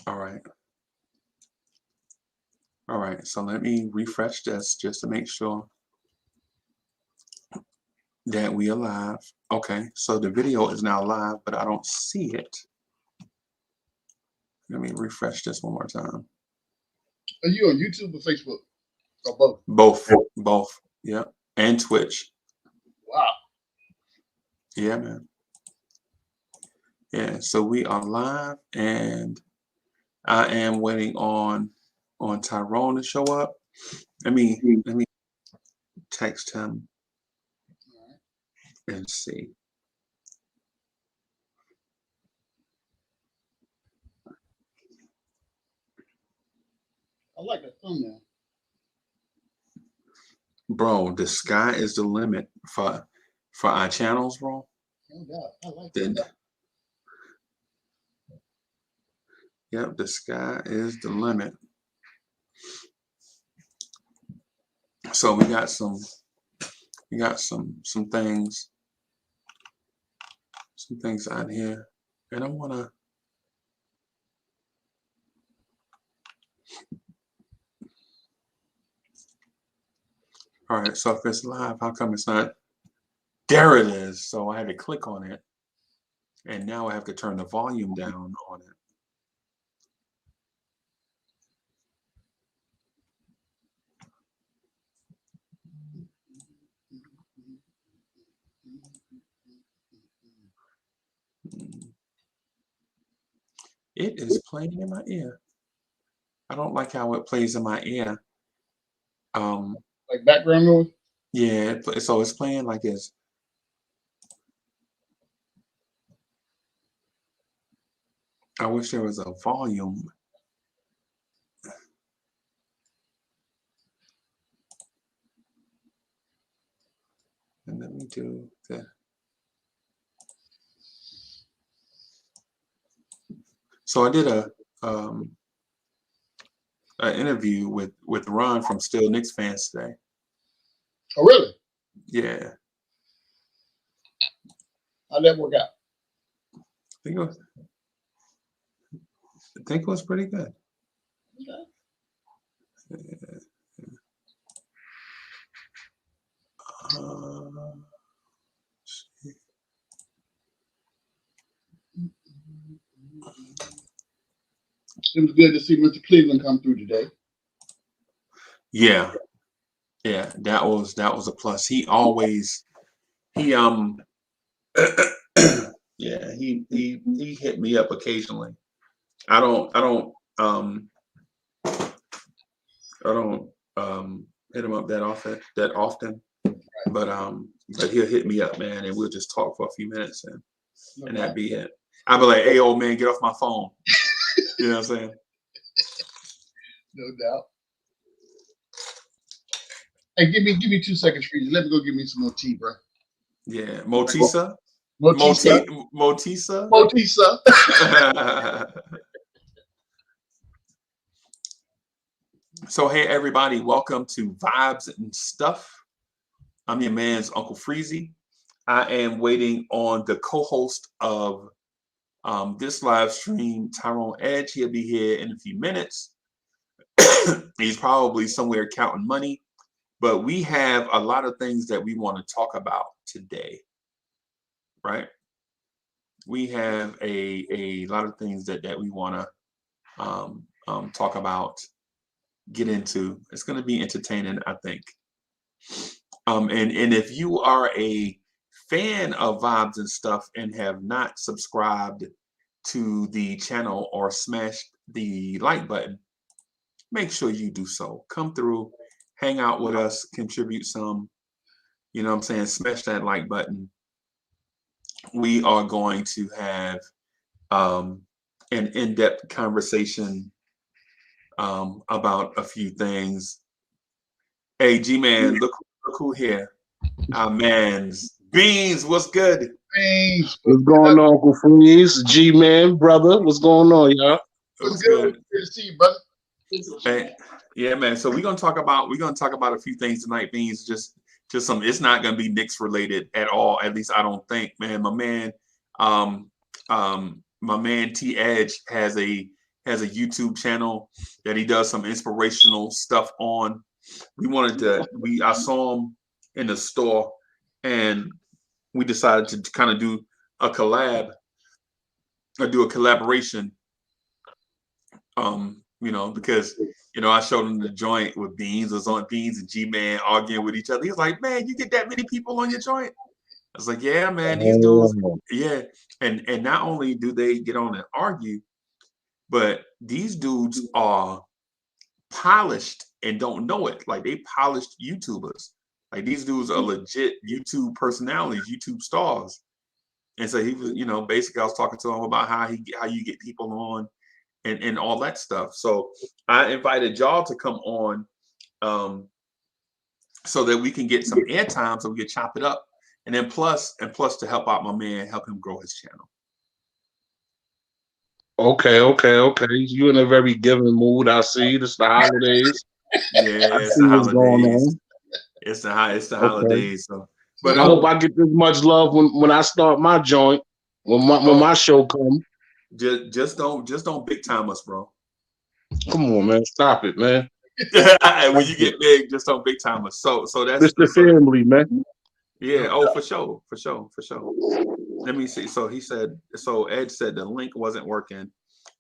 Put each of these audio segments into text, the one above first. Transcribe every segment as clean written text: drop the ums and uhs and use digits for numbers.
All right. All right. So let me refresh this just to make sure that we are live. Okay. So the video is now live, but I don't see it. Let me refresh this one more time. Are you on YouTube or Facebook? Or both? Both. Yep. And Twitch. Wow. Yeah, man. Yeah. So we are live, and I am waiting on Tyrone to show up. Let me text him and see. I like that thumbnail. Bro, the sky is the limit for our channels, bro. No doubt. I like that. Yep, the sky is the limit. So we got some things out here, and I wanna. All right, so if it's live, how come it's not? There it is. So I had to click on it, and now I have to turn the volume down on it. It is playing in my ear. I don't like how it plays in my ear. Like background noise? Yeah, so it's playing like this. I wish there was a volume. And let me do that. So I did an interview with Ron from Still Knicks Fans today. Oh, really? Yeah. How'd that work out? I think it was pretty good. Okay. It was good to see Mr. Cleveland come through today. Yeah, that was a plus. He yeah, he hit me up occasionally. I don't hit him up that often, but he'll hit me up, man, and we'll just talk for a few minutes, and that'd be it. I'd be like, hey, old man, get off my phone. You know what I'm saying? No doubt. Hey, give me 2 seconds, Freezy. Let me go get me some more tea, bro. Yeah, Motisa. So hey everybody, welcome to Vibes and Stuff. I'm your man's Uncle Freezy. I am waiting on the co-host of this live stream, Tyrone Edge. He'll be here in a few minutes. He's probably somewhere counting money, but we have a lot of things that we want to talk about today, right? We have a lot of things that we want to talk about, get into. It's going to be entertaining, I think. And if you are a fan of Vibes and Stuff and have not subscribed to the channel or smashed the like button, make sure you do so. Come through, hang out with us, contribute some. You know what I'm saying? Smash that like button. We are going to have an in-depth conversation about a few things. Hey, G-Man, look who here. Our man's Beans, what's good? Beans. What's going on, Uncle Freeze? G-Man, brother, what's going on, y'all? What's good? Good to see you, brother. Hey, yeah, man. So we're gonna talk about a few things tonight, Beans. Just some. It's not gonna be Knicks related at all. At least I don't think, man. My man T Edge has a has a YouTube channel that he does some inspirational stuff on. I saw him in the store, and we decided to kind of do a collab or do a collaboration. Because I showed him the joint with Beans. It was on Beans and G-Man arguing with each other. He was like, "Man, you get that many people on your joint?" I was like, "Yeah, man, these dudes, yeah." And not only do they get on and argue, but these dudes are polished and don't know it. Like, they polished YouTubers. Like, these dudes are legit YouTube personalities, YouTube stars. And so he was, basically I was talking to him about how you get people on and all that stuff. So I invited y'all to come on so that we can get some airtime so we can chop it up. And then plus to help out my man, help him grow his channel. Okay. You in a very giving mood. I see. It's the holidays. Yeah, it's the holidays. It's the holidays. So, but I hope I get this much love when I start my joint. When my show comes. Just don't big time us, bro. Come on, man. Stop it, man. When you get big, just don't big time us. So that's it's the family, man. Yeah. Oh, for sure. Let me see. So Ed said the link wasn't working.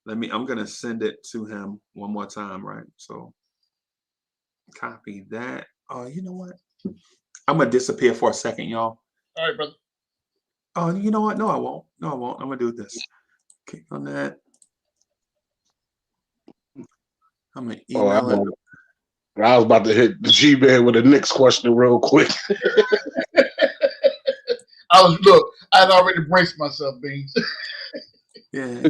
I'm gonna send it to him one more time, right? So copy that. Oh, you know what? I'm gonna disappear for a second, y'all. All right, brother. Oh, you know what? No, I won't. I'm gonna do this. Click on that. I'm gonna email it. I was about to hit the G-Man with the next question real quick. I'd already braced myself, Beans. Yeah.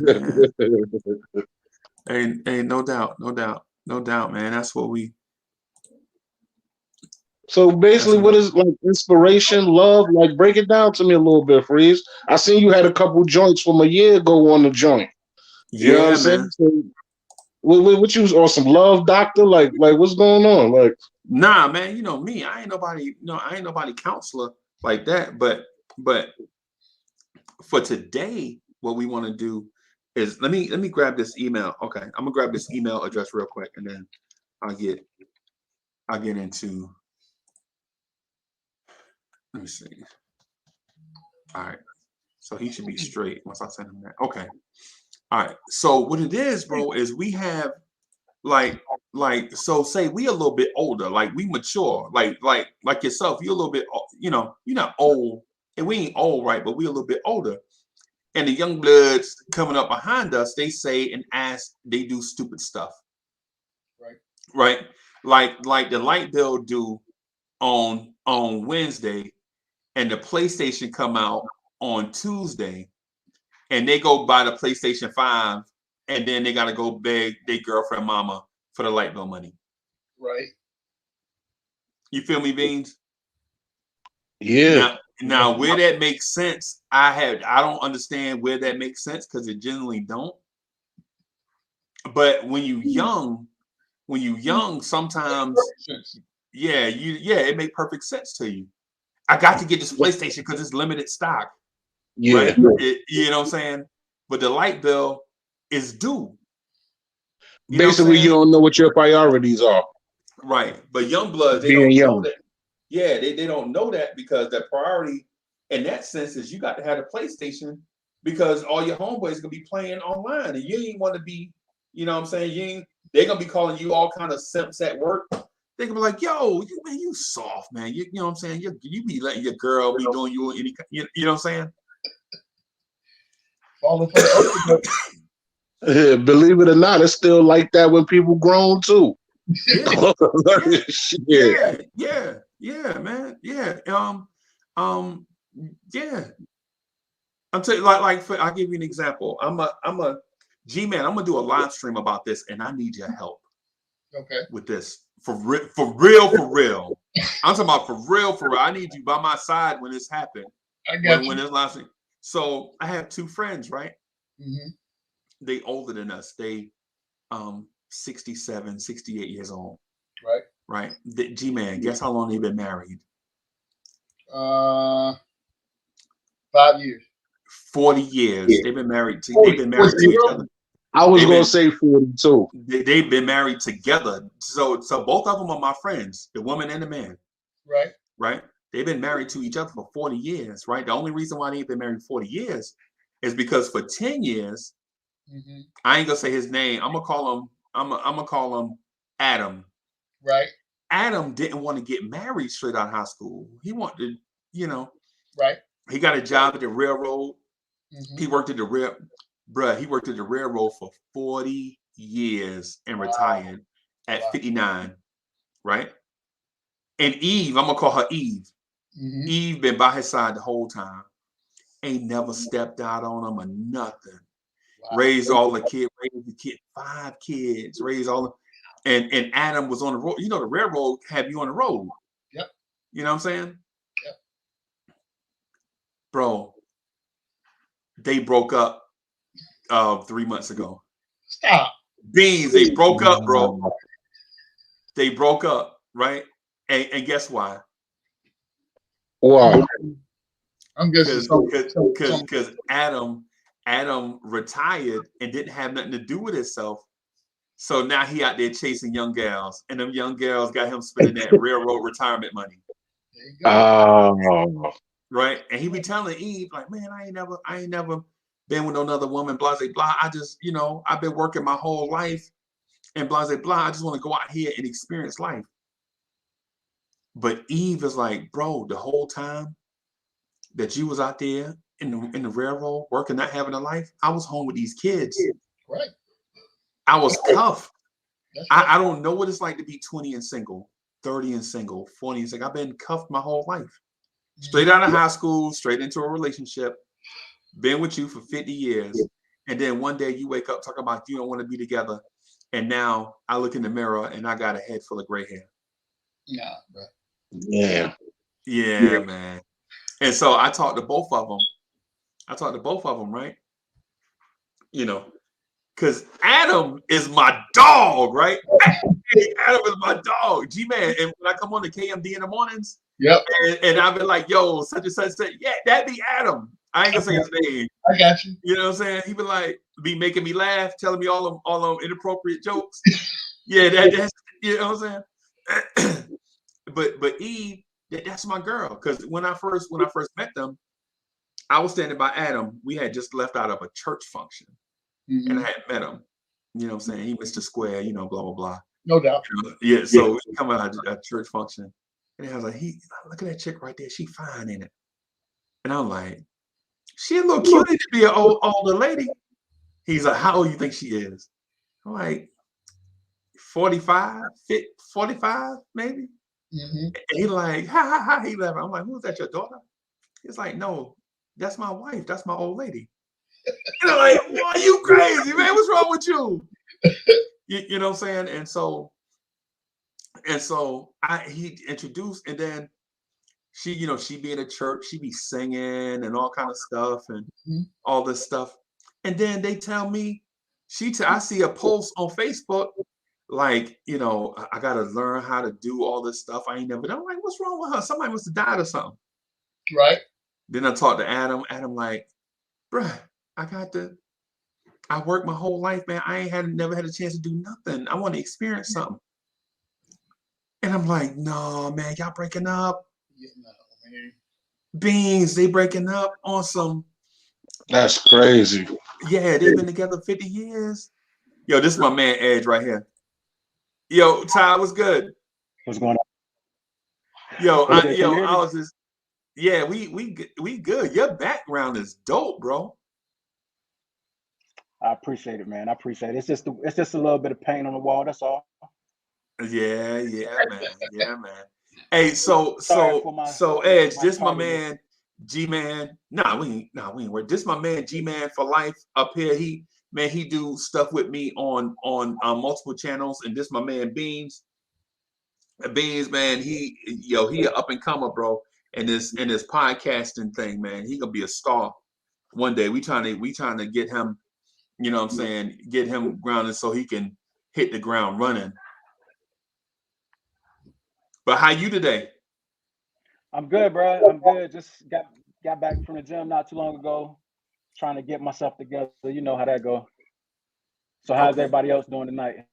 Hey, no doubt, man. That's what we. So basically, what is like inspiration, love? Like, break it down to me a little bit, Freeze. I seen you had a couple joints from a year ago on the joint. You know what I'm saying? So, what you on some love doctor? Like what's going on? Like, nah, man. You know me. I ain't nobody counselor like that. But for today, what we want to do is let me grab this email. Okay, I'm gonna grab this email address real quick, and then I'll get into. Let me see. All right. So he should be straight once I send him that. Okay. All right. So what it is, bro, is we have so say we a little bit older, like we mature, like yourself, you're a little bit, you're not old, and we ain't old, right? But we a little bit older. And the young bloods coming up behind us, they say and ask, they do stupid stuff. Right. Like the light bill due on Wednesday, and the PlayStation come out on Tuesday, and they go buy the PlayStation 5, and then they got to go beg their girlfriend mama for the light bill money. Right. You feel me, Beans? Yeah. Now where that makes sense, I don't understand where that makes sense, because it generally don't. But when you young, sometimes, it make perfect sense to you. I got to get this PlayStation because it's limited stock. Yeah. Right? You know what I'm saying? But the light bill is due. Basically, you don't know what your priorities are. Right. But young bloods, they don't know that. Yeah, they don't know that, because the priority in that sense is you got to have a PlayStation, because all your homeboys gonna be playing online, and you ain't want to be, you know what I'm saying? They're gonna be calling you all kind of simps at work. They're gonna be like, "Yo, you soft, man. You know what I'm saying? You be letting your girl be doing you any, you know what I'm saying?" Believe it or not, it's still like that when people grown too. Yeah, man. Yeah. Yeah. I'm telling you, I'll give you an example. I'm a G-Man. I'm gonna do a live stream about this, and I need your help. Okay. With this, for real. I'm talking about for real. I need you by my side when this happened. I got you. When this live stream. So I have two friends, right? Mm-hmm. They older than us. They 67, 68 years old. Right. G-Man, guess how long they've been married? 5 years. 40 years. They've been married to each other. I was gonna say 42. They've been married together. So both of them are my friends, the woman and the man. Right. Right? They've been married to each other for 40 years, right? The only reason why they've been married 40 years is because for 10 years, I ain't gonna say his name. I'm gonna call him Adam. Right. Adam didn't want to get married straight out of high school. He wanted, right. He got a job at the railroad. He worked at the he worked at the railroad for 40 years and retired at 59, right? And Eve, I'm gonna call her Eve. Eve been by his side the whole time. Ain't never stepped out on him or nothing. Raised all the kids, 5 kids, raised all the, and Adam was on the road. You know, the railroad have you on the road. Yep. You know what I'm saying? Yep. Bro, they broke up 3 months ago. Stop. Beans, they broke up, bro. They broke up, right? And guess why? Why? I'm guessing because Adam retired and didn't have nothing to do with himself. So now he out there chasing young gals, and them young gals got him spending that railroad retirement money. There you go. Right? And he be telling Eve, like, man, I ain't never been with another woman, blah, blah, blah. I just, I've been working my whole life and blah, blah, blah. I just want to go out here and experience life. But Eve is like, bro, the whole time that you was out there in the railroad working, not having a life, I was home with these kids. Right. I was cuffed. I don't know what it's like to be 20 and single, 30 and single, 40 and single. I've been cuffed my whole life. Straight out of high school, straight into a relationship, been with you for 50 years. And then one day you wake up talking about you don't want to be together. And now I look in the mirror and I got a head full of gray hair. Nah, bro. Yeah. Yeah, man. And so I talked to both of them, right? Because Adam is my dog, right? Adam is my dog, G-Man. And when I come on to KMD in the mornings, yep, and I've been like, yo, such and such, yeah, that be Adam. I ain't gonna say his name. I got you. You know what I'm saying? He be making me laugh, telling me all them inappropriate jokes. Yeah, that's you know what I'm saying? But Eve, that's my girl. Because when I first met them, I was standing by Adam. We had just left out of a church function. And I had met him. You know what I'm saying? He Mr. Square, blah, blah, blah. No doubt. Yeah, so we come out of a church function. And I was like, look at that chick right there. She fine in it. And I'm like, she a little cutie to be an older lady. He's like, how old you think she is? I'm like, 45, 45 maybe. And he like, ha, ha, ha. He laughed. I'm like, who's that, your daughter? He's like, no, that's my wife. That's my old lady. And I'm like, boy, you crazy, man. What's wrong with you? You know what I'm saying? And so he introduced, and then she be in a church, she be singing and all kind of stuff and all this stuff. And then they tell me, I see a post on Facebook, like, I got to learn how to do all this stuff. I ain't never done. I'm like, what's wrong with her? Somebody must have died or something. Right. Then I talked to Adam. Adam like, bruh, I worked my whole life, man. Never had a chance to do nothing. I want to experience something. And I'm like, no, man, y'all breaking up. Yeah, no, man. Beans, they breaking up on some. That's crazy. Yeah, they've been together 50 years. Yo, this is my man Edge right here. Yo, Ty, what's good? What's going on? Yo, I was just, yeah, we good. Your background is dope, bro. I appreciate it, man. I appreciate it. It's just a little bit of paint on the wall. That's all. Yeah, man. Hey, so Edge, this my man G-Man. Nah, we ain't worried. This my man G-Man for life up here. He do stuff with me on multiple channels, and this my man Beans. Beans, man, he a up and comer, bro. And this podcasting thing, man, he gonna be a star one day. We trying to get him, you know what I'm saying, get him grounded so he can hit the ground running. But how you today? I'm good, bro. I'm good. Just got back from the gym not too long ago, trying to get myself together. You know how that go. So how's Okay. everybody else doing tonight?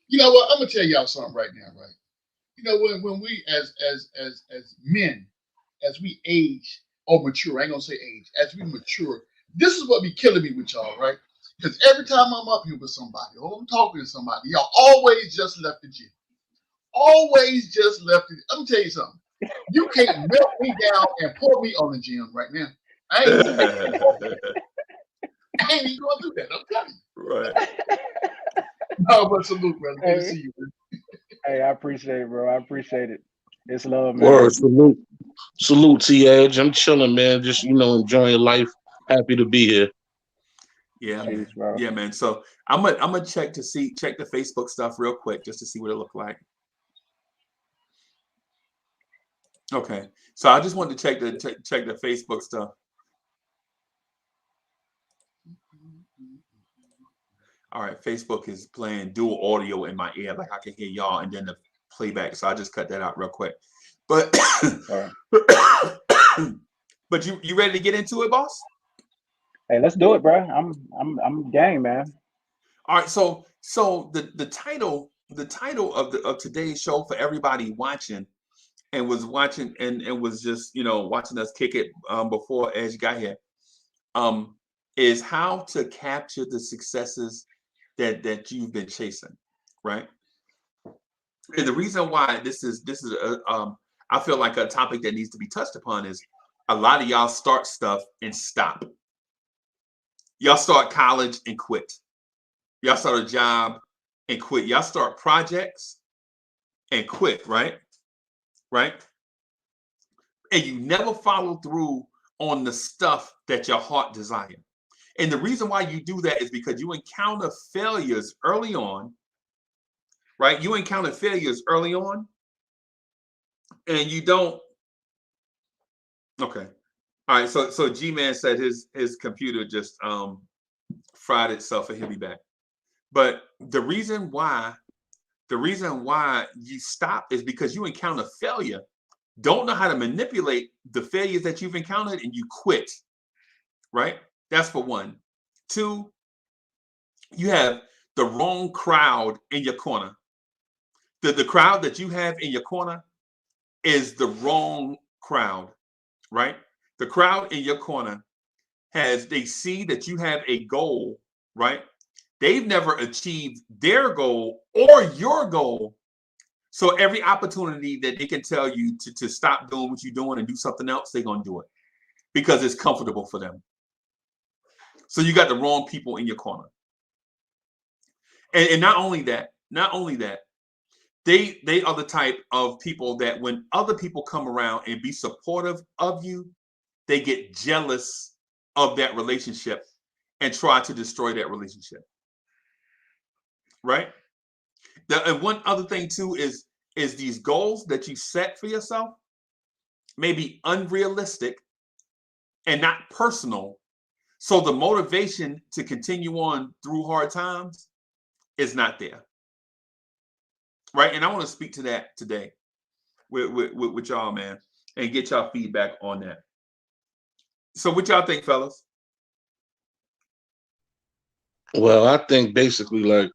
You know what? I'm gonna tell y'all something right now, right? You know, when we as men, as we age or mature, I ain't gonna say age, as we mature, this is what be killing me with y'all, right? Because every time I'm up here with somebody or I'm talking to somebody, y'all always just left the gym. Always just left it. I'm gonna tell you something. You can't melt me down and pour me on the gym right now. I ain't even gonna do that. I'm telling you. Right. No, but salute, brother. Good to see you, man. Hey, I appreciate it, bro. I appreciate it. It's love, man. Word, salute, T Edge. I'm chilling, man. Just enjoying life. Happy to be here. Yeah, Peace, man. bro. Yeah, man. So I'm gonna check the Facebook stuff real quick just to see what it looked like. Okay. So I just wanted to check the Facebook stuff. All right, Facebook is playing dual audio in my ear, like I can hear y'all and then the playback. So I just cut that out real quick. But but you ready to get into it, boss? Hey, let's do it, bro. I'm game, man. All right, so the title of today's show for everybody watching and was watching and was just watching us kick it before Edge got here is how to capture the successes that you've been chasing, right? And the reason why this is I feel like a topic that needs to be touched upon is a lot of y'all start stuff and stop. Y'all start college and quit. Y'all start a job and quit. Y'all start projects and quit, right? Right? And you never follow through on the stuff that your heart desires. And the reason why you do that is because you encounter failures early on, right? You encounter failures early on and you don't. Okay. All right. So G-Man said his computer just fried itself and he'll be back. But the reason why you stop is because you encounter failure, don't know how to manipulate the failures that you've encountered, and you quit, right? That's for one. Two, you have the wrong crowd in your corner. The crowd that you have in your corner is the wrong crowd, right? The crowd in your corner they see that you have a goal, right? They've never achieved their goal or your goal. So every opportunity that they can tell you to stop doing what you're doing and do something else, they're going to do it because it's comfortable for them. So you got the wrong people in your corner. And not only that, they are the type of people that when other people come around and be supportive of you, they get jealous of that relationship and try to destroy that relationship. Right? And one other thing too is these goals that you set for yourself may be unrealistic and not personal. So the motivation to continue on through hard times is not there. Right? And I want to speak to that today with y'all, man, and get y'all feedback on that. So what y'all think, fellas? Well, I think basically like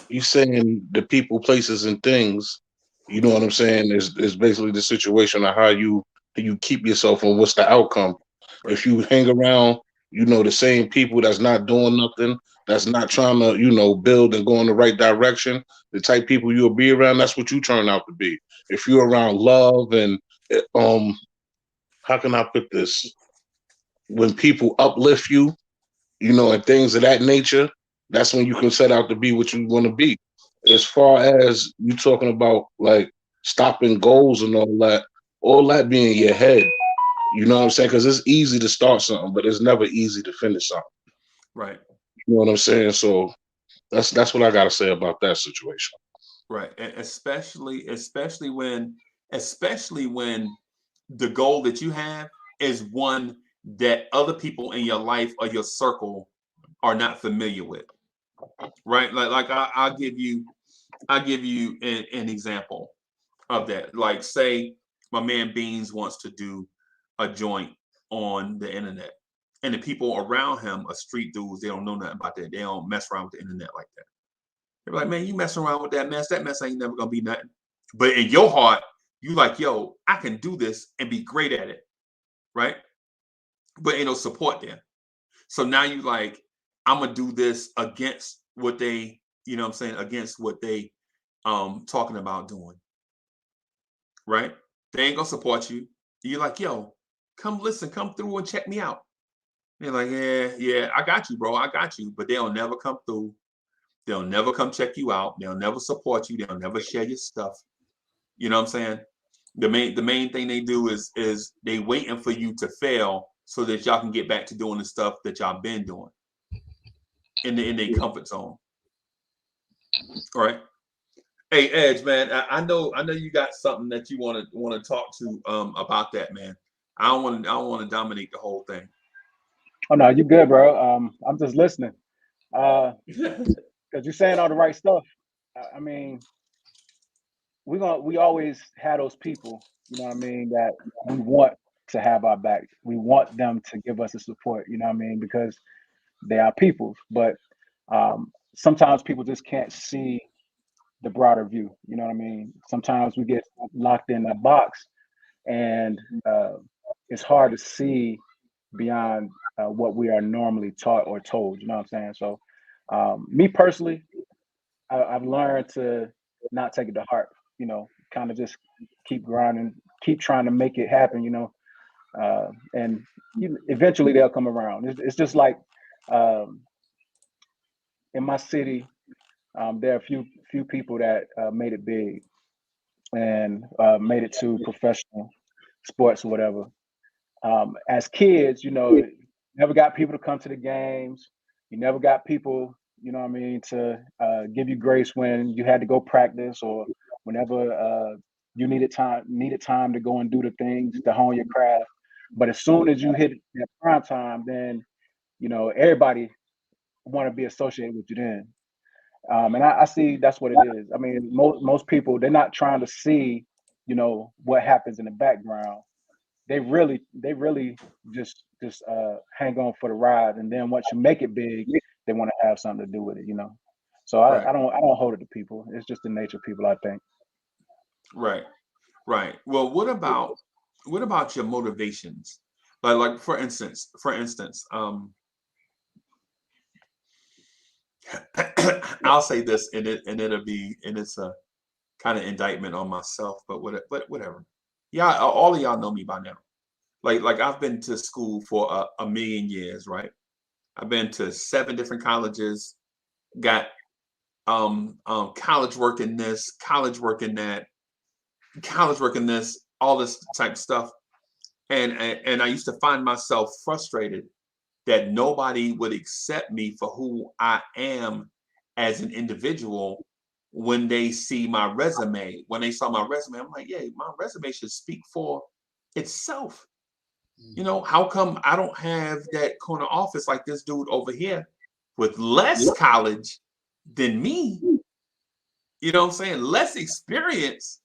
you saying the people, places, and things, you know what I'm saying, is basically the situation of how you keep yourself and what's the outcome. Right. If you hang around, the same people that's not doing nothing, that's not trying to, build and go in the right direction, the type people you'll be around, that's what you turn out to be. If you're around love and how can I put this? When people uplift you, and things of that nature, that's when you can set out to be what you want to be. As far as you talking about like stopping goals and all that being in your head, you know what I'm saying? Because it's easy to start something, but it's never easy to finish something. Right. You know what I'm saying? So that's what I got to say about that situation. Right. And especially when the goal that you have is one that other people in your life or your circle are not familiar with. Right. Like I'll give you an example of that. Like say my man Beans wants to do a joint on the internet. And the people around him are street dudes. They don't know nothing about that. They don't mess around with the internet like that. They're like, man, you messing around with that mess. That mess ain't never gonna be nothing. But in your heart, you like, yo, I can do this and be great at it, right? But ain't no support there. So now you like, I'm gonna do this against what they, you know what I'm saying, against what they talking about doing. Right? They ain't gonna support you. You're like, yo, come listen, come through and check me out. They're like, yeah, I got you, bro. I got you. But they'll never come through. They'll never come check you out. They'll never support you. They'll never share your stuff. You know what I'm saying? The main thing they do is they waiting for you to fail so that y'all can get back to doing the stuff that y'all been doing in their comfort zone. All right. Hey Edge, man, I know you got something that you want to talk to about that, man. I don't want to dominate the whole thing. Oh no, you good, bro. I'm just listening. Because you're saying all the right stuff. I mean, we always have those people, you know what I mean, that we want to have our back. We want them to give us the support, you know what I mean, because they are people. But sometimes people just can't see the broader view, you know what I mean? Sometimes we get locked in a box, and it's hard to see beyond what we are normally taught or told, you know what I'm saying? So me personally, I've learned to not take it to heart, you know, kind of just keep grinding, keep trying to make it happen, you know, and eventually they'll come around. It's just like in my city, there are a few people that made it big and made it to professional sports or whatever. As kids, you know, you never got people to come to the games. You never got people, you know what I mean, to give you grace when you had to go practice or whenever you needed time to go and do the things to hone your craft. But as soon as you hit that prime time, then you know everybody want to be associated with you then. And I see that's what it is. I mean, most people, they're not trying to see, you know, what happens in the background. They really just hang on for the ride, and then once you make it big, they want to have something to do with it, you know. So Right. I don't hold it to people. It's just the nature of people, I think. Right. Right. Well, what about your motivations? Like for instance, I'll say this, and it's a kind of indictment on myself, but whatever. Yeah, all of y'all know me by now. Like I've been to school for a million years, right? I've been to 7 different colleges, got college work in this, college work in that, college work in this, all this type of stuff. And I used to find myself frustrated that nobody would accept me for who I am as an individual when they see my resume. When they saw my resume, I'm like, yeah, my resume should speak for itself. You know, how come I don't have that corner office like this dude over here with less college than me? You know what I'm saying? Less experience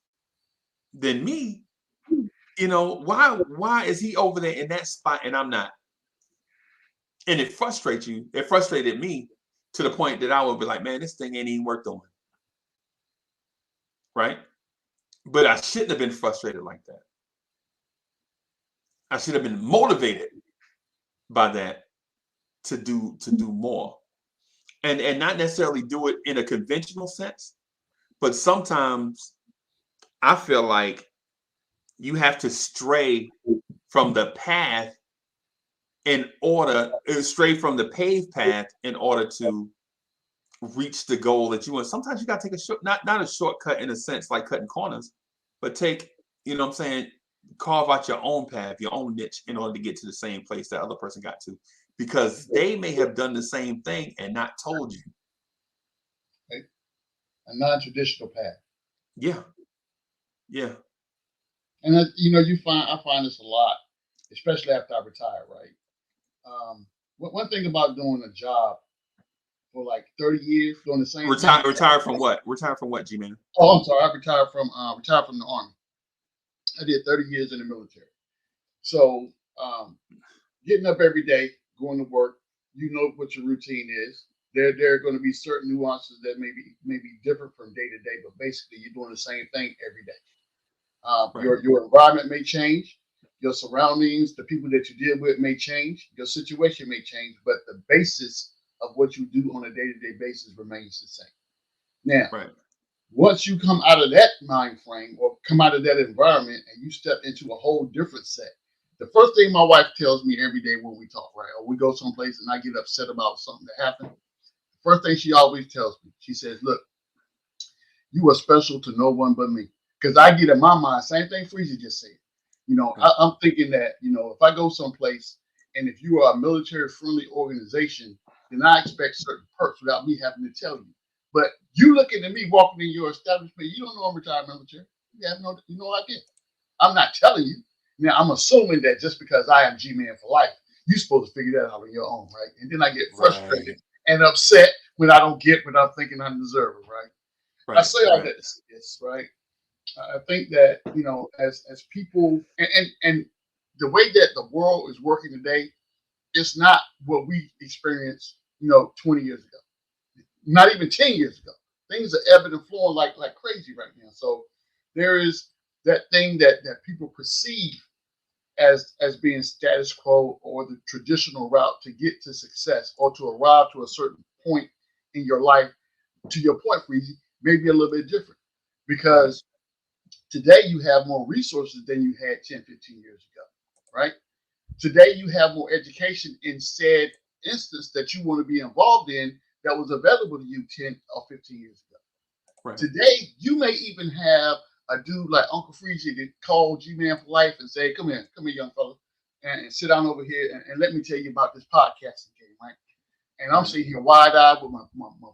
than me. You know, why is he over there in that spot and I'm not? And it frustrates you. It frustrated me to the point that I would be like, man, this thing ain't even worth doing. Right? But I shouldn't have been frustrated like that. I should have been motivated by that to do more. And not necessarily do it in a conventional sense, but sometimes I feel like you have to stray from the path stray from the paved path in order to reach the goal that you want. Sometimes you got to take a short, not a shortcut in a sense like cutting corners, but take, you know what I'm saying, carve out your own path, your own niche in order to get to the same place that other person got to, because they may have done the same thing and not told you. Okay. A non-traditional path. Yeah. Yeah. And you know, I find this a lot, especially after I retire, right? One thing about doing a job for like 30 years, doing the same thing. Retire from what? Retire from what, G-Man? Oh, I'm sorry. I retired from the Army. I did 30 years in the military. So getting up every day, going to work. You know what your routine is. There are going to be certain nuances that may be different from day to day, but basically you're doing the same thing every day. Your environment may change, your surroundings, the people that you deal with may change, your situation may change, but the basis of what you do on a day-to-day basis remains the same. Now, once you come out of that mind frame or come out of that environment and you step into a whole different set, the first thing my wife tells me every day when we talk, right, or we go someplace and I get upset about something that happened, the first thing she always tells me, she says, look, you are special to no one but me. Because I get in my mind, same thing Freezy just said. I'm thinking that, if I go someplace and if you are a military friendly organization, then I expect certain perks without me having to tell you. But you looking at me walking in your establishment, you don't know I'm retired military. You have no idea. I'm not telling you. Now, I'm assuming that just because I am G-Man for life, you're supposed to figure that out on your own, right? And then I get frustrated and upset when I don't get what I'm thinking I deserve, right? I say all that to say this, right? I think that, as people, and the way that the world is working today, it's not what we experienced, 20 years ago, not even 10 years ago. Things are ebbing and flowing like crazy right now. So there is that thing that people perceive as being status quo or the traditional route to get to success or to arrive to a certain point in your life. To your point, Freezy, maybe a little bit different because today you have more resources than you had 10, 15 years ago, right? Today you have more education in said instance that you want to be involved in that was available to you 10 or 15 years ago. Right. Today you may even have a dude like Uncle Freezy that call G-Man for life and say, come here, young fella, and sit down over here and let me tell you about this podcasting game, right? And I'm sitting here wide-eyed with my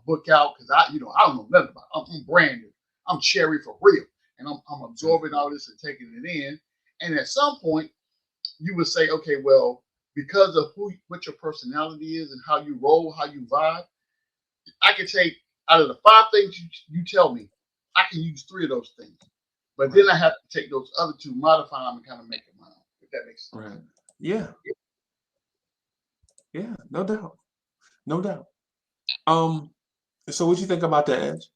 book out because I don't know nothing about it. I'm brand new. I'm cherry for real. And I'm absorbing all this and taking it in. And at some point, you would say, okay, well, because of what your personality is and how you roll, how you vibe, I can take out of the 5 things you tell me, I can use 3 of those things. But then I have to take those other 2, modify them, and kind of make it my own, if that makes sense. Right. Yeah. Yeah, no doubt. No doubt. So what you think about that, Edge?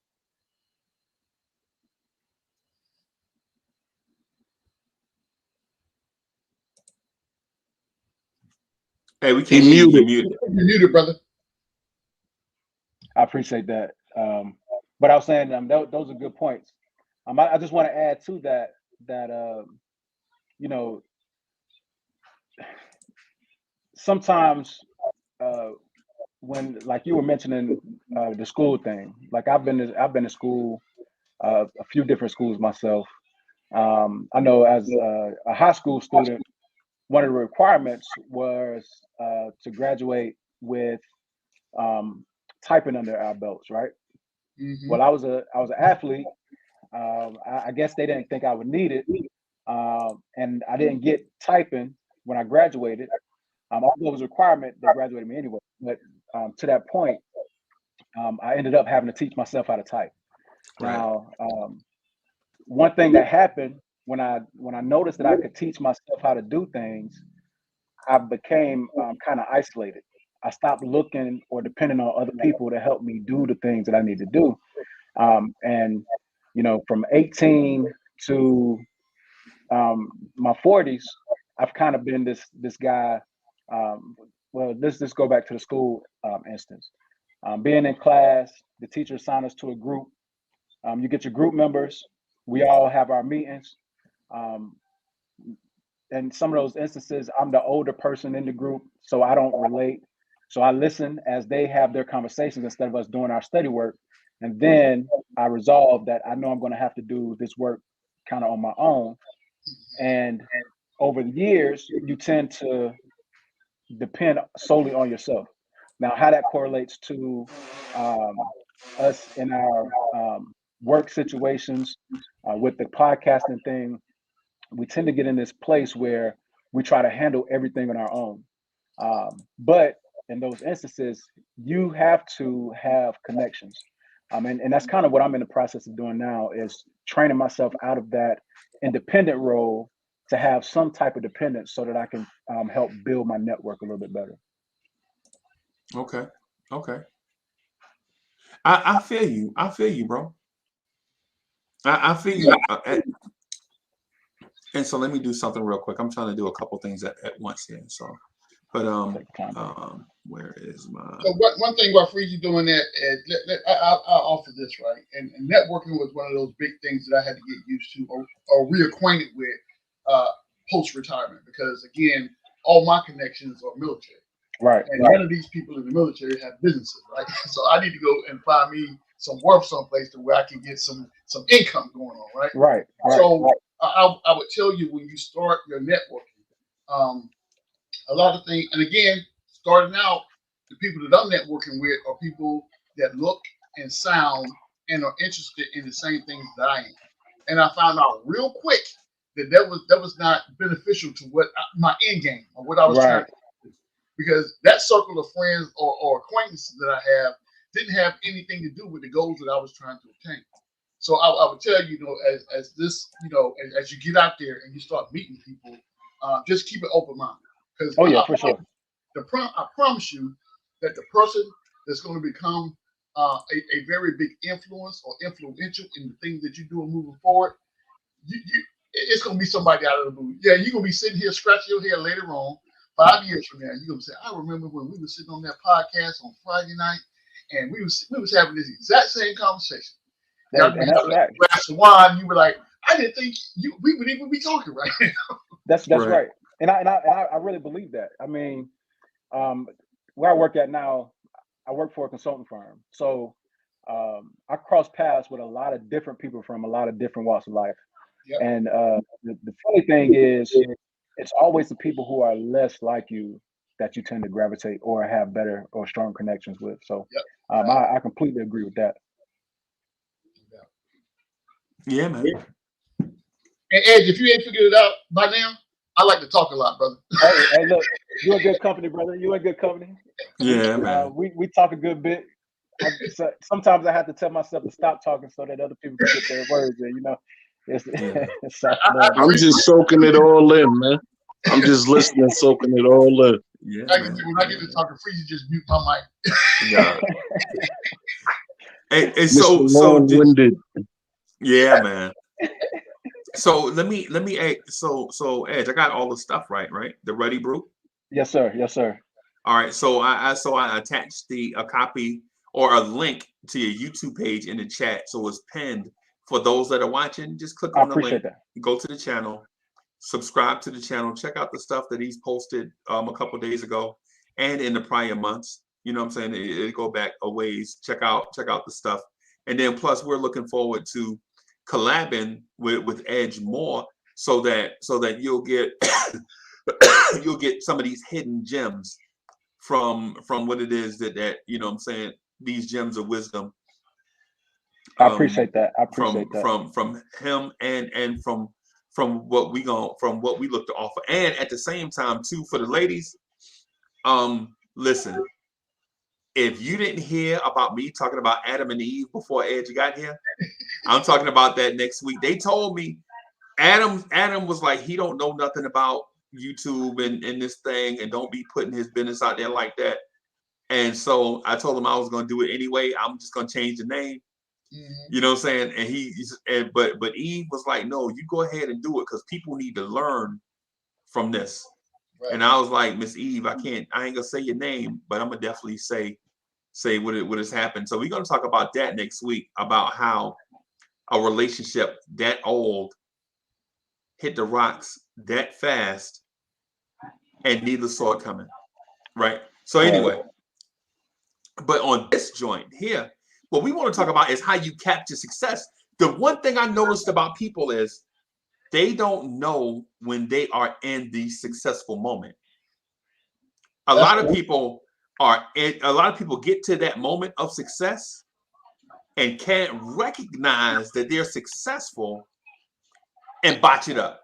Hey, we can't hear you. You're muted. You're muted, brother. I appreciate that. But I was saying those are good points. I just want to add to that sometimes when, like you were mentioning, the school thing, like I've been to school, a few different schools myself. I know as a high school student, one of the requirements was to graduate with typing under our belts, right? Mm-hmm. Well, I was an athlete. I guess they didn't think I would need it, and I didn't get typing when I graduated. Although it was a requirement, they graduated me anyway. But to that point, I ended up having to teach myself how to type. Right. Now, one thing that happened when I noticed that I could teach myself how to do things, I became kind of isolated. I stopped looking or depending on other people to help me do the things that I need to do. And from 18 to my 40s, I've kind of been this guy. Well, let's just go back to the school instance. Being in class, the teacher assigned us to a group. You get your group members. We all have our meetings. And some of those instances, I'm the older person in the group, so I don't relate. So I listen as they have their conversations instead of us doing our study work. And then I resolve that I know I'm going to have to do this work kind of on my own. And over the years, you tend to depend solely on yourself. Now, how that correlates to us in our work situations with the podcasting thing, we tend to get in this place where we try to handle everything on our own. But in those instances, you have to have connections. And that's kind of what I'm in the process of doing now, is training myself out of that independent role to have some type of dependence so that I can help build my network a little bit better. Okay. Okay. I feel you. I feel you, bro. I feel you. And so let me do something real quick. I'm trying to do a couple things at once here. So, but Take time. where is my? So one thing while Freezy doing that, I'll offer this, right? And networking was one of those big things that I had to get used to or reacquainted with post retirement, because again, all my connections are military, Right. and none of these people in the military have businesses, right? So I need to go and find me some work someplace to where I can get some income going on, right? Right. So I would tell you, when you start your networking, a lot of things, and again, starting out, the people that I'm networking with are people that look and sound and are interested in the same things that I am. And I found out real quick that that was not beneficial to what my end game or what I was trying Right. to do, because that circle of friends or acquaintances that I have didn't have anything to do with the goals that I was trying to obtain. So I would tell you, as this, as you get out there and you start meeting people, just keep an open mind, because Oh yeah, for sure. I promise you that the person that's going to become a very big influence or influential in the things that you're doing moving forward, it's going to be somebody out of the blue. Yeah, you're going to be sitting here scratching your head later on, 5 years from now. You're going to say, I remember when we were sitting on that podcast on Friday night, and we was having this exact same conversation. Yeah, And that's fact. glass of wine. You were like, I didn't think we would even be talking right now. That's right. And I really believe that. I mean, where I work at now, I work for a consulting firm. So I cross paths with a lot of different people from a lot of different walks of life. Yep. And the funny thing is, it's always the people who are less like you that you tend to gravitate or have better or strong connections with. So Yep. I completely agree with that. Yeah, man. And Ed, if you ain't figured it out by now, I like to talk a lot, brother. Hey, look, you in good company, brother. You in good company. Yeah, man. We talk a good bit. Sometimes I have to tell myself to stop talking so that other people can get their words in. It's I'm just soaking it all in, man. I'm just listening, soaking it all in. Yeah, man. When I get to talking free, you just mute my mic. Yeah. And so long-winded. Yeah, man. So let me so Edge, I got all the stuff right? The Ready Brew? Yes, sir. Yes, sir. All right. So I attached a copy or a link to your YouTube page in the chat. So it's pinned for those that are watching. Just click on the link, go to the channel, subscribe to the channel, check out the stuff that he's posted a couple days ago and in the prior months. You know what I'm saying? It go back a ways. Check out the stuff. And then plus we're looking forward to collabing with Edge more so that you'll get you'll get some of these hidden gems from what it is that you know what I'm saying, these gems of wisdom. I appreciate that. I appreciate from him and from what we look to offer. And at the same time too, for the ladies, listen, if you didn't hear about me talking about Adam and Eve before Edge got here, I'm talking about that next week. They told me Adam was like, he don't know nothing about YouTube and this thing, and don't be putting his business out there like that. And so I told him I was going to do it anyway. I'm just going to change the name. Mm-hmm. You know what I'm saying? And but Eve was like, no, you go ahead and do it because people need to learn from this. Right. And I was like, Miss Eve, I ain't gonna say your name, but I'm gonna definitely say what has happened. So we're gonna talk about that next week, about how a relationship that old hit the rocks that fast and neither saw it coming. Right. So anyway, but on this joint here, what we want to talk about is how you capture success. The one thing I noticed about people is they don't know when they are in the successful moment. A lot of people get to that moment of success and can't recognize that they're successful and botch it up.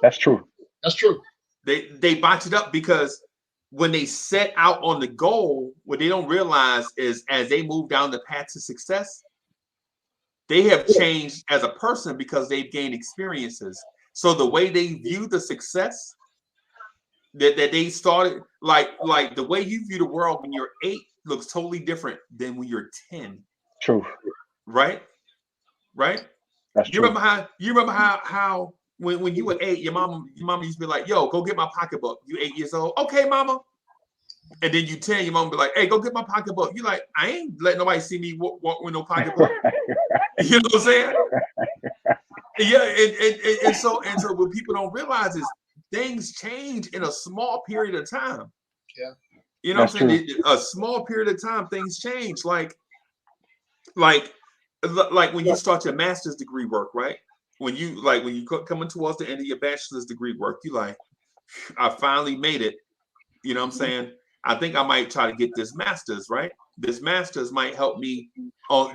That's true. That's true. They botch it up because when they set out on the goal, what they don't realize is as they move down the path to success, they have changed as a person because they've gained experiences. So the way they view the success that they started like the way you view the world when you're 8 looks totally different than when you're 10. True. Right? Right? That's You true. remember how when you were 8, your mama used to be like, yo, go get my pocketbook. You 8 years old. Okay, mama. And then you 10, your mama be like, hey, go get my pocketbook. You like, I ain't letting nobody see me walk with no pocketbook. You know what I'm saying? Yeah, and so what people don't realize is things change in a small period of time. Yeah. You know what I'm saying? True. A small period of time, things change. Like when you start your master's degree work, right? When you coming towards the end of your bachelor's degree work, you like, I finally made it. You know what I'm saying? I think I might try to get this master's, right? This master's might help me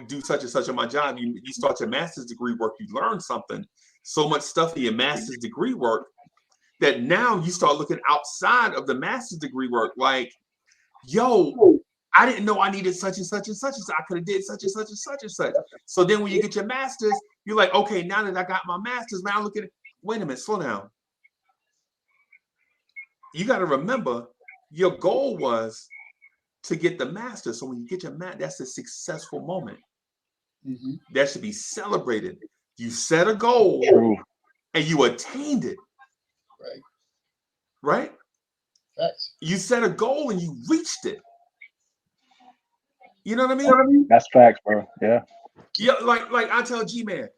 do such and such on my job. You start your master's degree work, you learn something, so much stuff in your master's degree work that now you start looking outside of the master's degree work. Like, yo, I didn't know I needed such and such and such and such. I could have did such and such and such and such. So then when you get your master's, you're like, okay, now that I got my master's, man, look at it. Wait a minute, slow down. You got to remember, your goal was to get the master. So when you get your master, that's a successful moment. Mm-hmm. That should be celebrated. You set a goal True. and you attained it. Right. Right? Facts. You set a goal and you reached it. You know what I mean? That's facts, bro. Yeah. Yeah, like I tell G-Man,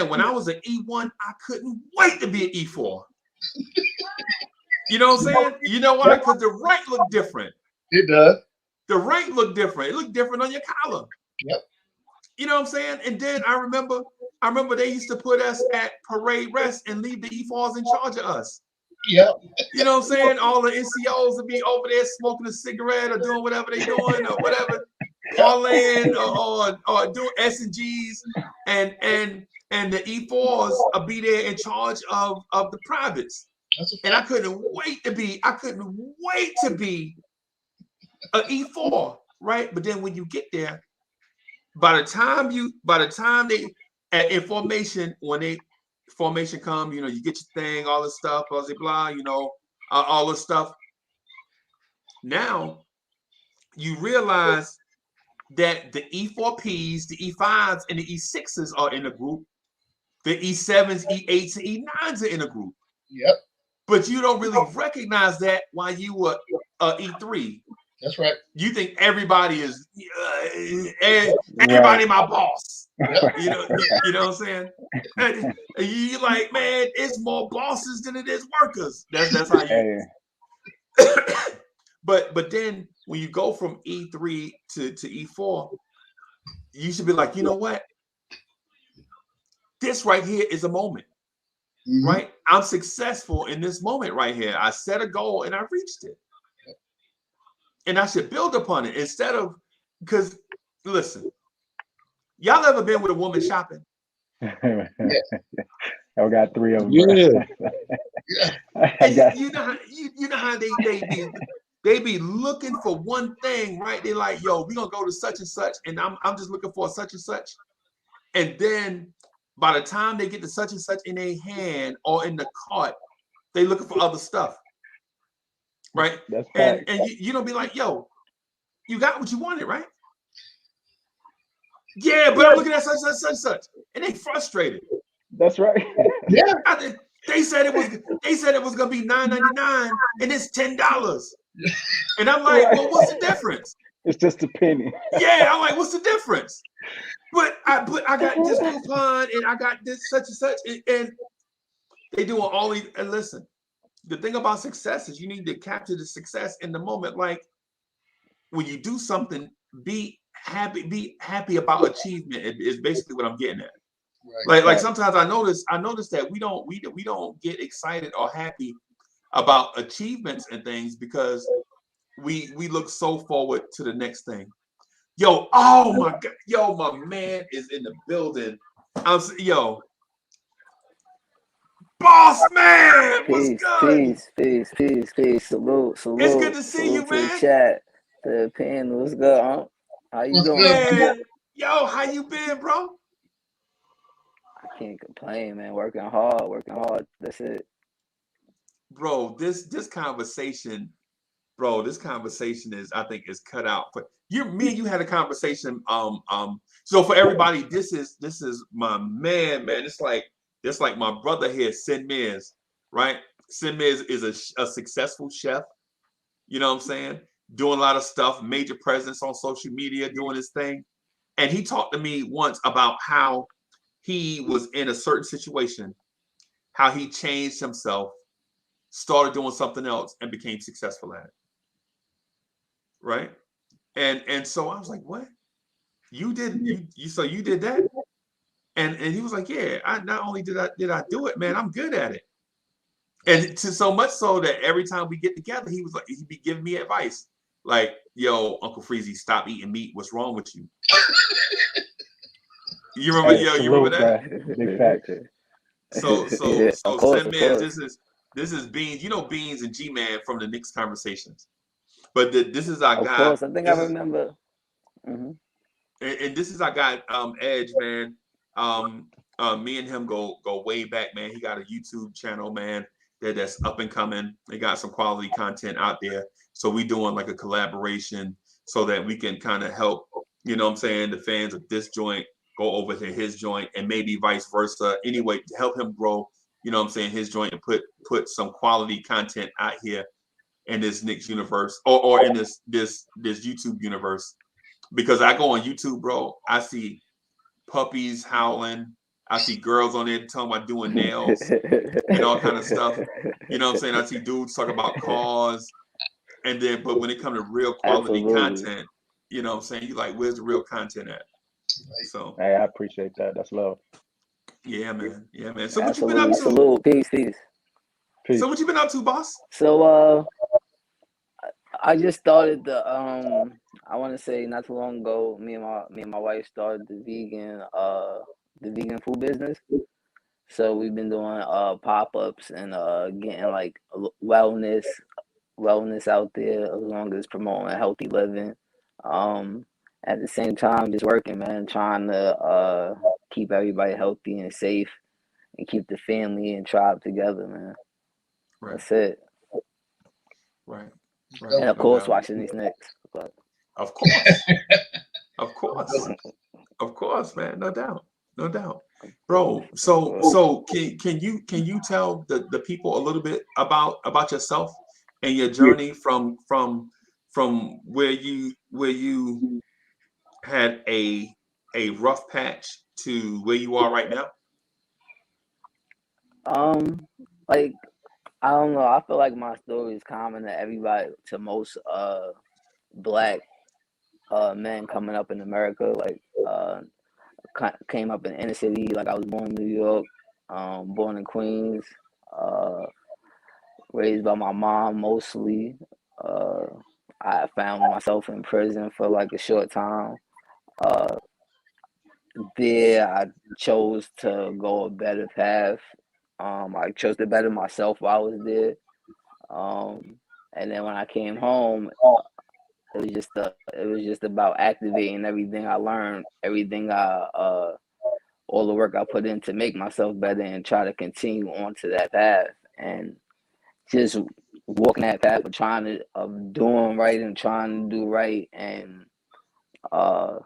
when I was an E1, I couldn't wait to be an E4. You know what I'm saying? You know why? Because the rank looked different. It does. The rank looked different. It looked different on your collar. Yep. You know what I'm saying? And then I remember they used to put us at parade rest and leave the E4s in charge of us. Yep. You know what I'm saying? All the NCOs would be over there smoking a cigarette or doing whatever they're doing or whatever, parlaying or doing S&Gs, and the E4s will be there in charge of the privates. And I couldn't wait to be an E4, right? But then when you get there, by the time they in formation, when formation come, you know, you get your thing, all this stuff, blah blah blah, you know, all this stuff. Now you realize that the E4Ps, the E5s, and the E6s are in a group. The E7s, E8s, and E9s are in a group. Yep. But you don't really recognize that while you were E3. That's right. You think everybody is everybody my boss. Yep. You know what I'm saying? You like, man, it's more bosses than it is workers. That's how you. But then when you go from E3 to E4, you should be like, you know what? This right here is a moment. Mm-hmm. Right? I'm successful in this moment right here. I set a goal and I reached it. And I should build upon it instead of, because listen, y'all ever been with a woman shopping? I got 3 of them. Yeah. You know how they be looking for one thing, right? They're like, yo, we're gonna go to such and such, and I'm just looking for such and such. And then by the time they get to such and such in their hand or in the cart, they looking for other stuff. Right? And you don't be like, yo, you got what you wanted, right? Yeah, but I'm looking at such. And they frustrated. That's right. Yeah. They said it was gonna be $9.99 and it's $10. And I'm like, well, what's the difference? It's just a penny. Yeah, I'm like, what's the difference? But I got this coupon and I got this such and such, and they doing all these. And listen, the thing about success is you need to capture the success in the moment. Like when you do something, be happy about achievement is basically what I'm getting at. Right. Like sometimes I notice that we don't get excited or happy about achievements and things because we look so forward to the next thing. Yo, oh my God, yo, my man is in the building. Yo, boss man, what's good? Peace. Salute. It's good to see you, man. The chat, the pen, what's good, huh? How you doing? Man, yo, how you been, bro? I can't complain, man. Working hard. That's it. bro, this conversation, bro, this conversation is, I think, is cut out. But me and you had a conversation. So for everybody, this is my man. It's like my brother here, Sin Miz, right? Sin Miz is a successful chef. You know what I'm saying? Doing a lot of stuff, major presence on social media, doing his thing. And he talked to me once about how he was in a certain situation, how he changed himself, started doing something else, and became successful at it. Right? And so I was like, what? You did so you did that? And he was like, yeah, I not only did I do it, man, I'm good at it. And so much so that every time we get together, he was like, he'd be giving me advice. Like, yo, Uncle Freezy, stop eating meat. What's wrong with you? You remember, Hey, you remember that? Big facts. So Yeah, of course, Sin of Man, course. this is Beans. You know Beans and G-Man from the Knicks conversations. But this is our Of guy. course, I think I This is remember. Hmm. and this is our guy, Edge, man. Me and him go way back, man. He got a YouTube channel, man, that's up and coming. They got some quality content out there. So we doing like a collaboration so that we can kind of help, you know what I'm saying, the fans of this joint go over to his joint and maybe vice versa. Anyway, to help him grow, you know what I'm saying, his joint and put some quality content out here in this Knicks universe or in this YouTube universe. Because I go on YouTube, bro, I see puppies howling. I see girls on there talking about doing nails and all kind of stuff. You know what I'm saying? I see dudes talking about cars. And then, but when it comes to real quality Absolutely. content, you know what I'm saying? You like, where's the real content at? So, Hey, I appreciate that. That's love. yeah, man. Yeah, man. So what you been up Absolutely. to? Salute. Peace, peace. So Peace. what you been up to, boss? So I just started I want to say not too long ago, me and my wife started the vegan food business. So we've been doing pop-ups and getting like wellness out there as long as promoting healthy living. Um at the same time just working, man, trying to keep everybody healthy and safe and keep the family and tribe together, man. Right, That's it. right, And right. of No course doubt. watching these Knicks. But Of course. Of course. Of course, man. No doubt. No doubt. Bro, of so course. can you tell the people a little bit about yourself and your journey from where you had a rough patch to where you are right now? Um, like I don't know. I feel like my story is common to everybody, to most black men coming up in America. Like came up in the inner city. Like I was born in New York, born in Queens, uh, raised by my mom mostly. Uh, I found myself in prison for like a short time. Uh, there I chose to go a better path. I chose to better myself while I was there. And then when I came home, it was just about activating everything I learned, everything all the work I put in to make myself better and try to continue on to that path and just walking that path of trying to of doing right and trying to do right and uh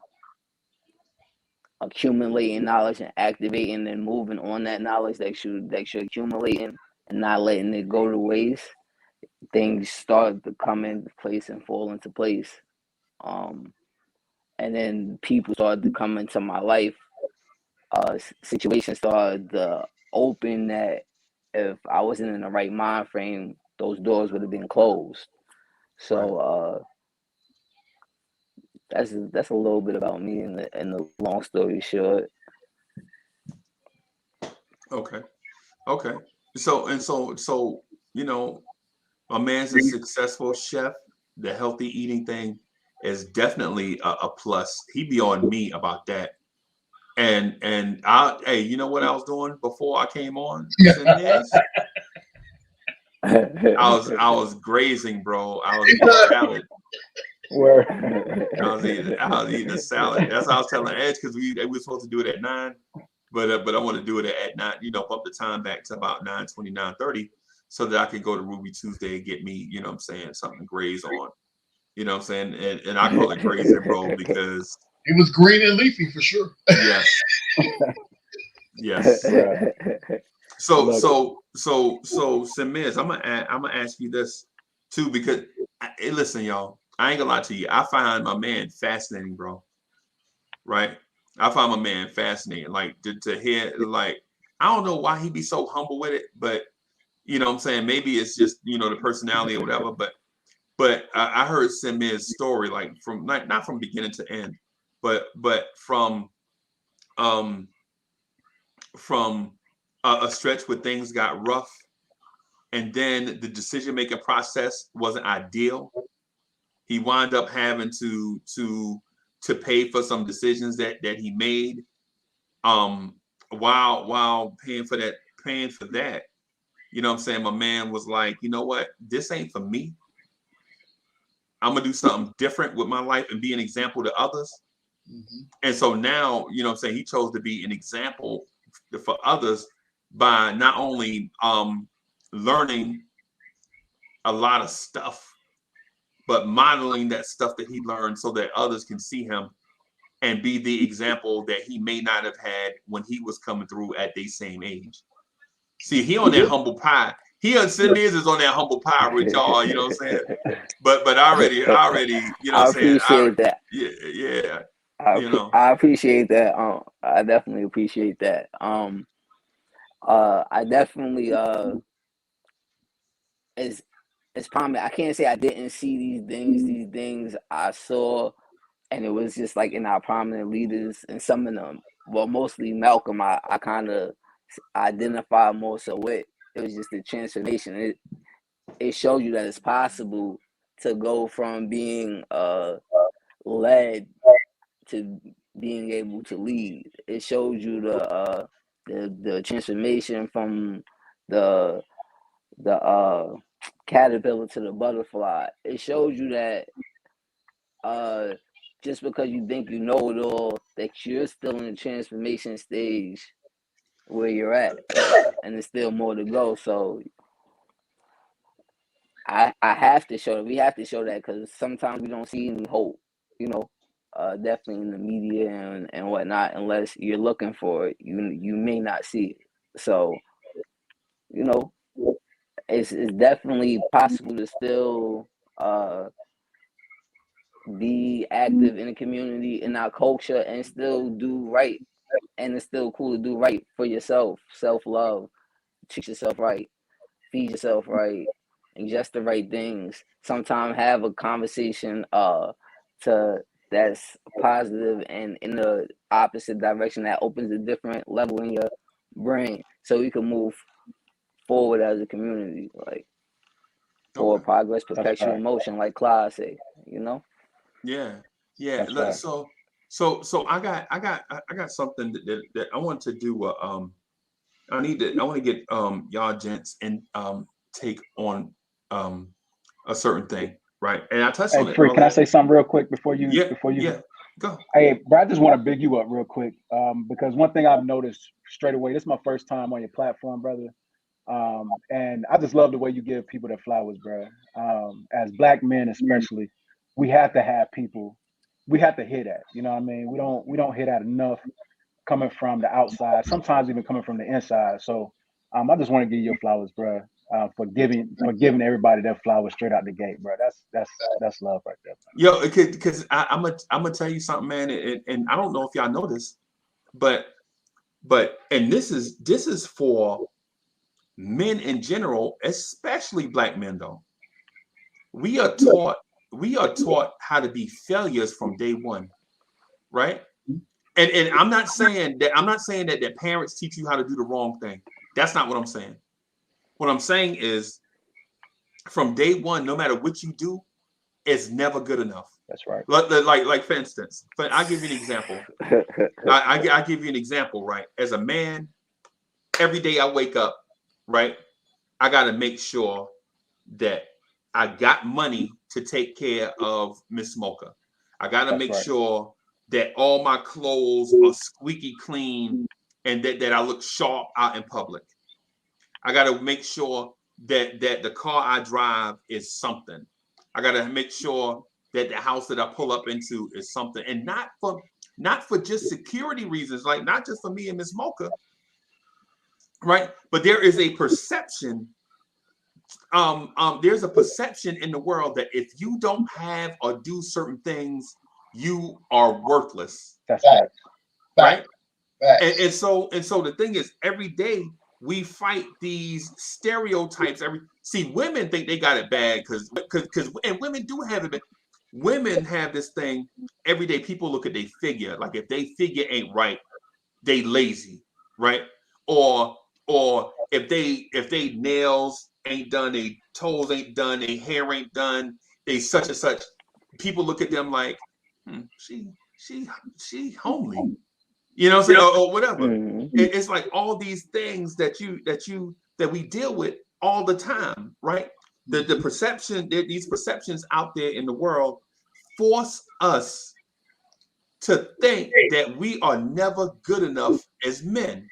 accumulating knowledge and activating and moving on that knowledge that you're accumulating and not letting it go to waste. Things start to come into place and fall into place. Um, and then people started to come into my life. Situations started to open that if I wasn't in the right mind frame, those doors would have been closed. Right. So that's a little bit about me in the long story short. Okay. Okay. So you know, my man's a successful chef. The healthy eating thing is definitely a plus. He be on me about that. And hey, you know what I was doing before I came on? Sin Miz? I was grazing, bro. I was eating salad. Where? I was eating a salad. That's how I was telling Edge because we were supposed to do it at 9, but I want to do it at 9. You know, bump the time back to about 9:20, 9:30. so that I could go to Ruby Tuesday and get me, you know what I'm saying, something to graze on. You know what I'm saying? And I call it grazing, bro, because it was green and leafy for sure. yes. Yes. So Look. Semiz, I'm gonna ask you this too, because hey, listen, y'all, I ain't gonna lie to you. I find my man fascinating, bro. Right? I find my man fascinating. Like to hear, like, I don't know why he be so humble with it, but you know what I'm saying? Maybe it's just, you know, the personality or whatever, but I heard Semiz's story, like from not from beginning to end, but um from a stretch where things got rough, and then the decision making process wasn't ideal. He wound up having to pay for some decisions that he made, um while paying for that. You know what I'm saying? My man was like, you know what, this ain't for me. I'm gonna do something different with my life and be an example to others. Mm-hmm. And so now, you know what I'm saying, he chose to be an example for others by not only learning a lot of stuff, but modeling that stuff that he learned so that others can see him and be the example that he may not have had when he was coming through at the same age. See, he on that humble pie. He on Semiz is on that humble pie with y'all, you know what I'm saying? But I already, you know what I I'm saying? appreciate that. Yeah, you know. I appreciate that. I definitely appreciate that. I definitely it's prominent. I can't say I didn't see these things. These things I saw, and it was just like in our prominent leaders, and some of them, well, mostly Malcolm. I kind of identify more so with. It was just the transformation. It shows you that it's possible to go from being led to being able to lead. It shows you the transformation from the caterpillar to the butterfly. It shows you that just because you think you know it all, that you're still in the transformation stage where you're at, and there's still more to go. So I have to show that. We have to show that, because sometimes we don't see any hope, you know. Definitely in the media and whatnot, unless you're looking for it, you may not see it. So, you know, it's definitely possible to still be active in the community, in our culture, and still do right. And it's still cool to do right for yourself, self-love, treat yourself right, feed yourself right, ingest the right things. Sometimes have a conversation to that's positive and in the opposite direction, that opens a different level in your brain, so you can move forward as a community, like forward Okay. progress, That's perpetual right. motion, like Clyde say, you know. Yeah. Yeah. That's right. So I got something that I want to do. I want to get y'all gents and take on um a certain thing, right? And I touched Hey, on it Free, can I earlier. say something real quick before Yeah, you? yeah. Go. Hey, bro, I just want to big you up real quick, because one thing I've noticed straight away. This is my first time on your platform, brother. And I just love the way you give people their flowers, bro. As black men, especially, we have to have people. We have to hear that. You know what I mean? We don't hear that enough coming from the outside. Sometimes even coming from the inside. So, I just want to give you your flowers, bro. For giving everybody their flowers straight out the gate, bro. That's love right there. Yo, because I'm gonna tell you something, man, and I don't know if y'all know this, but and this is for men in general, especially black men though. We are taught how to be failures from day one, right? And I'm not saying that their parents teach you how to do the wrong thing. That's not what I'm saying. What I'm saying is from day one, no matter what you do, it's never good enough. That's right. Like for instance, but I'll give you an example. I give you an example, right? As a man, every day I wake up, right? I got to make sure that I got money to take care of Miss Smoker. I got to That's make right. sure that all my clothes are squeaky clean and that I look sharp out in public. I got to make sure that the car I drive is something. I gotta make sure that the house that I pull up into is something, and not for just security reasons, like not just for me and Miss Mocha, right? But there is a perception. There's a perception in the world that if you don't have or do certain things, you are worthless. That's right. Right? And so the thing is, every day we fight these stereotypes. See, women think they got it bad because and women do have it bad. Women have this thing every day. People look at their figure, like if they figure ain't right, they lazy, right? Or if they nails ain't done, they toes ain't done, they hair ain't done, they such and such. People look at them like, she homely, you know what I'm saying, or whatever. It's like all these things that we deal with all the time, right? The perception, these perceptions out there in the world force us to think that we are never good enough as men,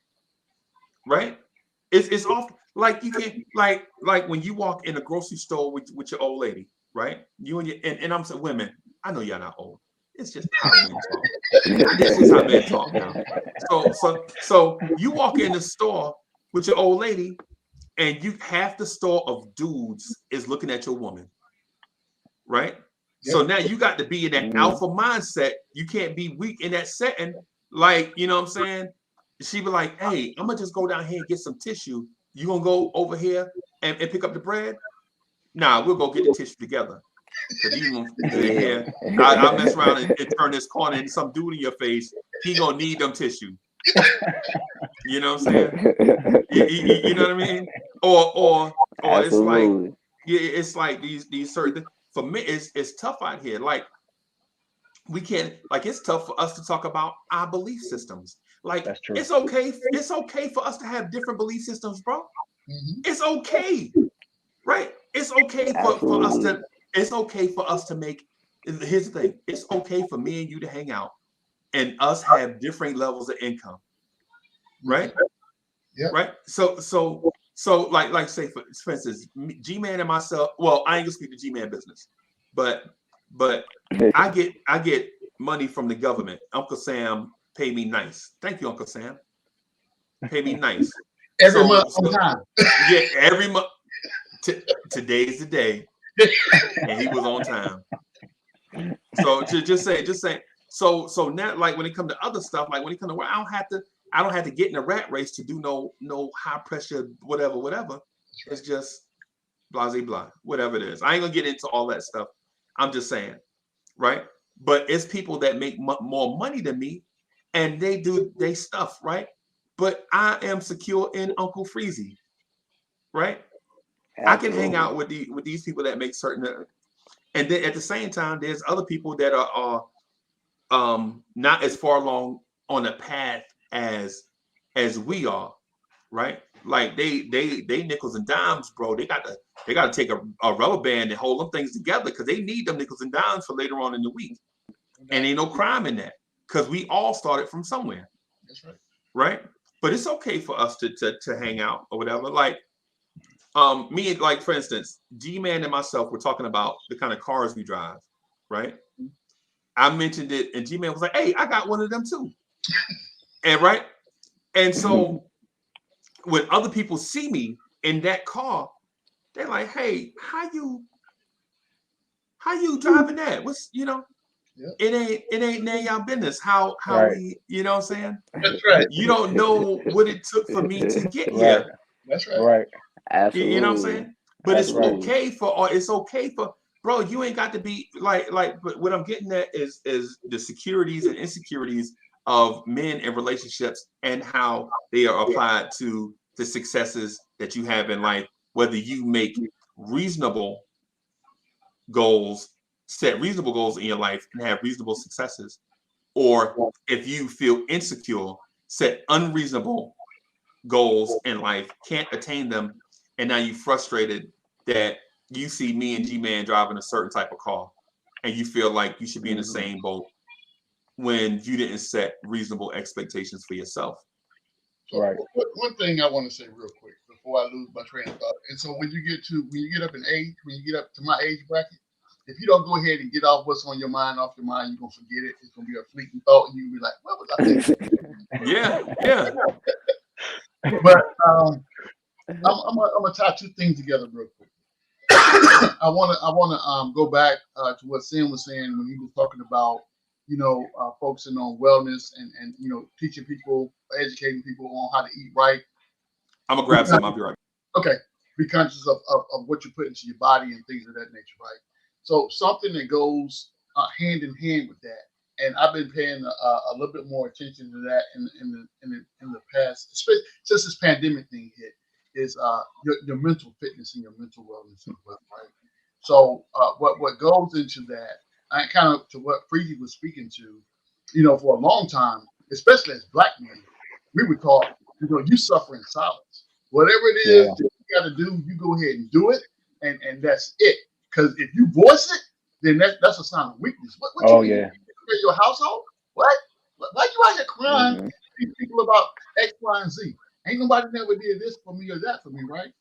right? It's often like you can't like when you walk in a grocery store with your old lady, right? You and your and I'm saying women, I know y'all not old. It's just how men talk. It's just how men talk now. So you walk in the store with your old lady, and you half the store of dudes is looking at your woman, right? Yep. So now you got to be in that alpha mindset. You can't be weak in that setting. Like, you know what I'm saying? She be like, hey, I'm gonna just go down here and get some tissue. You gonna go over here and pick up the bread? Nah, we'll go get the tissue together. Cause you gonna sit here, I'll mess around and turn this corner and some dude in your face. He gonna need them tissue. You know what I'm saying? You know what I mean? Or it's like, yeah, it's like these certain. For me, it's tough out here. Like we can't. Like it's tough for us to talk about our belief systems. Like it's okay. It's okay for us to have different belief systems, bro. It's okay, right? It's okay for us to. It's okay for us to make. Here's the thing. It's okay for me and you to hang out, and us have different levels of income, right? Yeah. Right. So like say for instance, G-Man and myself. Well, I ain't gonna speak to G-Man business, but I get money from the government. Uncle Sam pay me nice. Thank you, Uncle Sam. Pay me nice. Every month on time. Yeah, every month. Today's the day, and he was on time. So just say. So now, like when it comes to other stuff, like when it comes to where I don't have to get in a rat race to do no high pressure whatever. It's just blah blah, whatever it is. I ain't gonna get into all that stuff. I'm just saying, right? But it's people that make more money than me, and they do they stuff, right? But I am secure in Uncle Freezy, right? I can hang out with these people that make certain, and then at the same time, there's other people that are not as far along on the path as we are, right? Like they nickels and dimes, bro. They got to take a rubber band and hold them things together because they need them nickels and dimes for later on in the week. And ain't no crime in that because we all started from somewhere. That's right. Right? But it's okay for us to hang out or whatever. Like me, like for instance, G-Man and myself were talking about the kind of cars we drive, right? I mentioned it, and G-Man was like, "Hey, I got one of them too." And right, and so when other people see me in that car, they're like, "Hey, how you driving that? What's It ain't none of y'all business. How we, you know what I'm saying? That's right. You don't know what it took for me to get here. That's right. Right. Absolutely. You know what I'm saying? But it's okay for bro, you ain't got to be like but what I'm getting at is the securities and insecurities of men in relationships and how they are applied to the successes that you have in life, whether you make reasonable goals, set reasonable goals in your life and have reasonable successes, or if you feel insecure, set unreasonable goals in life, can't attain them, and now you're frustrated that you see me and G-Man driving a certain type of car and you feel like you should be in the same boat when you didn't set reasonable expectations for yourself. So one thing I want to say real quick before I lose my train of thought. And so when you get up in age, when you get up to my age bracket, if you don't go ahead and get off what's on your mind off your mind, you're gonna forget it. It's gonna be a fleeting thought, and you'll be like, "What was I thinking?" Yeah. But I'm gonna tie two things together real quick. I wanna go back to what Sam was saying when he was talking about focusing on wellness and teaching people, educating people on how to eat right. I'm gonna grab some. I'll be right back. Okay, be conscious of what you put into your body and things of that nature, right? So something that goes hand in hand with that, and I've been paying a little bit more attention to that in the past, especially since this pandemic thing hit, is your mental fitness and your mental wellness as well, right? So what goes into that, and kind of to what Freezy was speaking to, for a long time, especially as Black men, we were taught, you suffer in silence. Whatever it is that you got to do, you go ahead and do it, and that's it. Because if you voice it, then that's a sign of weakness. What you in your household? What? Why you out here crying to people about X, Y, and Z? Ain't nobody never did this for me or that for me, right?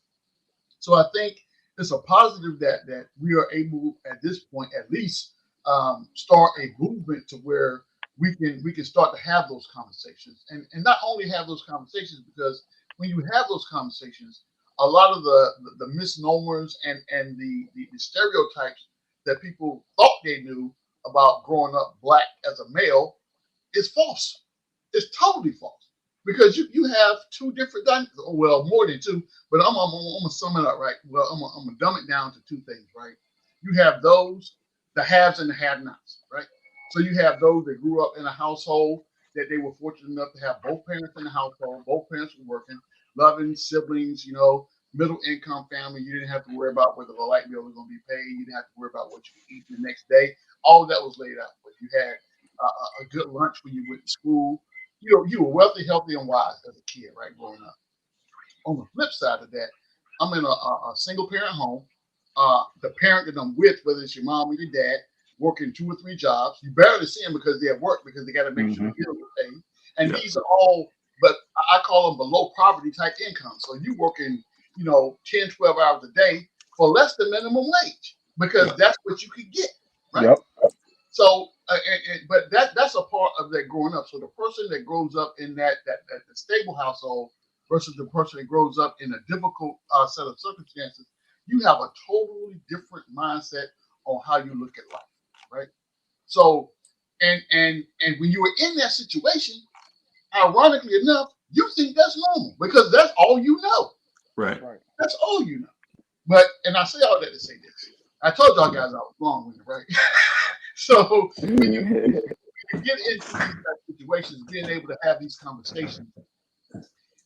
So I think it's a positive that we are able at this point at least start a movement to where we can start to have those conversations, and not only have those conversations, because when you have those conversations, a lot of the misnomers and the stereotypes that people thought they knew about growing up Black as a male is false. It's totally false, because you have two different well, more than two, but I'm gonna sum it up, right? Well, I'm gonna dumb it down to two things, right? You have those, the haves and the have-nots, right? So you have those that grew up in a household that they were fortunate enough to have both parents in the household, both parents were working, loving siblings, middle income family. You didn't have to worry about whether the light bill was going to be paid. You didn't have to worry about what you could eat the next day. All of that was laid out. But you had a good lunch when you went to school. You were wealthy, healthy, and wise as a kid, right, growing up. On the flip side of that, I'm in a single parent home. The parent that I'm with, whether it's your mom or your dad, working 2 or 3 jobs. You barely see them because they're at work, because they got to make sure the bills are paid. And these are all, but I call them below poverty type income. So you working, 10, 12 hours a day for less than minimum wage, because that's what you could get, right? Yep. So, but that's a part of that growing up. So the person that grows up in that stable household versus the person that grows up in a difficult set of circumstances, you have a totally different mindset on how you look at life, right? So, and when you were in that situation, ironically enough, you think that's normal because that's all you know. Right. That's all you know. But, and I say all that to say this. I told y'all guys I was wrong with it, right? So when you get into these situations, being able to have these conversations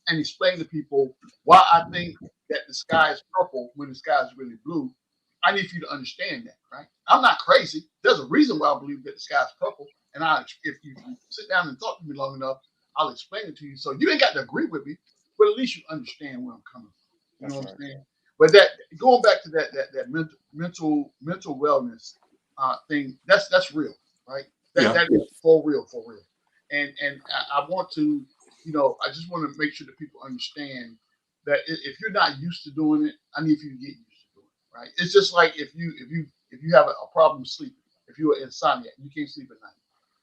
and explain to people why I think that the sky is purple when the sky is really blue, I need for you to understand that, right? I'm not crazy. There's a reason why I believe that the sky is purple. And if you sit down and talk to me long enough, I'll explain it to you. So you ain't got to agree with me, but at least you understand where I'm coming from. You know what I'm saying? But that, going back to that mental wellness thing, that's real, right? That is for real. And I want to, I just want to make sure that people understand that if you're not used to doing it, I need for you to get used to doing it, right? It's just like if you have a problem sleeping, if you're insomniac, you can't sleep at night.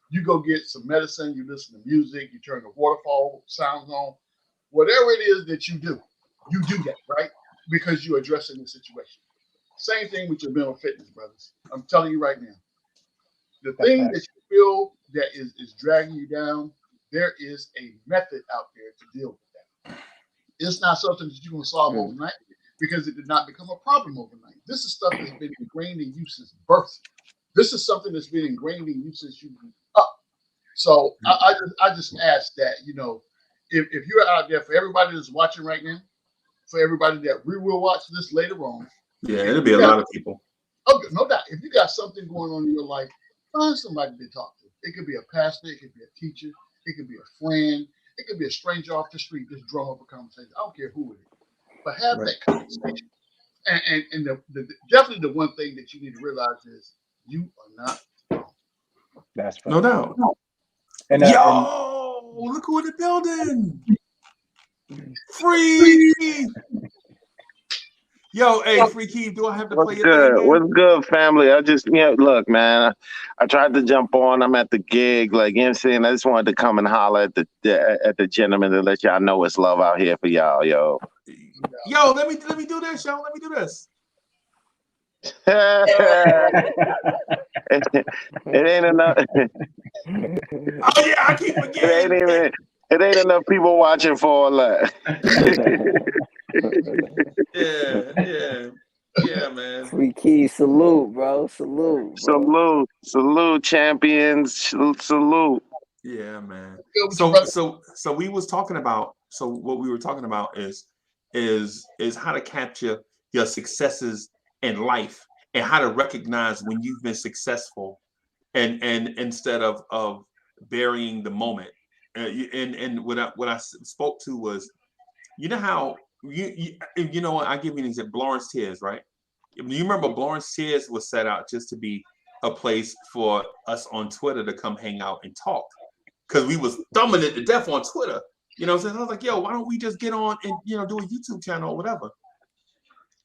You go get some medicine, you listen to music, you turn the waterfall sounds on, whatever it is that you do that, right? Because you're addressing the situation. Same thing with your mental fitness, brothers. I'm telling you right now, the thing that you feel that is dragging you down, there is a method out there to deal with that. It's not something that you're going to solve overnight, because it did not become a problem overnight. This is stuff that's been ingrained in you since birth. This is something that's been ingrained in you since you grew up. So I just ask that, if you're out there, for everybody that's watching right now, for everybody that we will watch this later on. Yeah, it'll be a lot of people. Okay, no doubt. If you got something going on in your life, find somebody to talk to. It could be a pastor, it could be a teacher, it could be a friend, it could be a stranger off the street. Just drum up a conversation. I don't care who it is, but have that conversation. And definitely the one thing that you need to realize is you are not wrong. That's no doubt. And look who in the building. Free. Yo, hey, Free Keith, do I have to What's play your thing, good? man? What's good, family? I just, look, man. I tried to jump on. I'm at the gig, like, you know what I'm saying? I just wanted to come and holler at the gentleman to let y'all know it's love out here for y'all, yo. Yo, let me do this, yo. Let me do this. It ain't enough. Oh yeah, I keep forgetting. It ain't enough people watching for all that. Yeah, man. Free Key, salute, bro. Salute, bro. Salute, champions. Salute. Yeah, man. Good with you, So brother. we was talking about. So what we were talking about is how to capture your successes in life and how to recognize when you've been successful and instead of burying the moment. And what I spoke to was, you know how you know what, I give you an example. Lawrence Tears, right? You remember Lawrence Tears was set out just to be a place for us on Twitter to come hang out and talk, because we was thumbing it to death on Twitter. You know what I'm saying? I was like, yo, why don't we just get on and do a YouTube channel or whatever?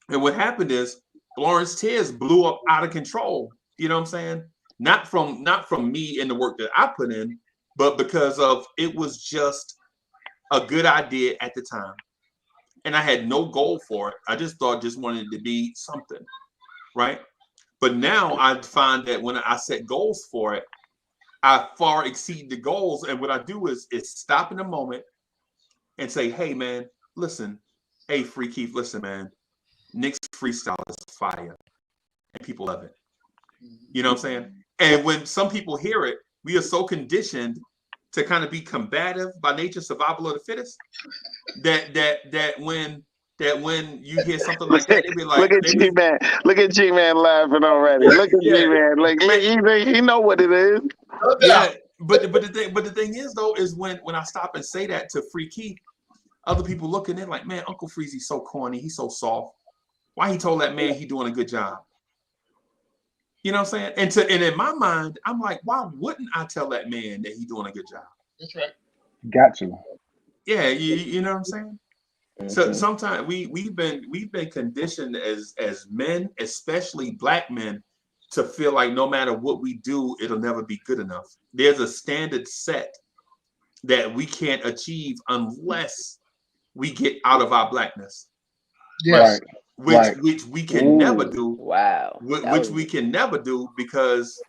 And what happened is Lawrence Tears blew up out of control. You know what I'm saying? Not from me and the work that I put in, but because of it was just a good idea at the time. And I had no goal for it. I just wanted it to be something, right? But now I find that when I set goals for it, I far exceed the goals. And what I do is stop in a moment and say, hey man, listen, hey Free Keith, listen, man, Nick's freestyle is fire and people love it. You know what I'm saying? And when some people hear it, we are so conditioned to kind of be combative by nature, survival of the fittest, that when you hear something like that, they be like, Look at G-Man. Look at G-Man laughing already. Look at yeah, G-Man. Like, he know what it is. yeah. But the thing is though, is when I stop and say that to Free Keith, other people looking in like, man, Uncle Freezy's so corny, he's so soft. Why he told that man he doing a good job? You know what I'm saying? And in my mind, I'm like, why wouldn't I tell that man that he's doing a good job? That's right. Got to. Yeah, you know what I'm saying? So Mm-hmm. sometimes we've been conditioned as men, especially black men, to feel like no matter what we do, it'll never be good enough. There's a standard set that we can't achieve unless we get out of our blackness, right? Yes. Which we can never do. Wow. Which we can never do because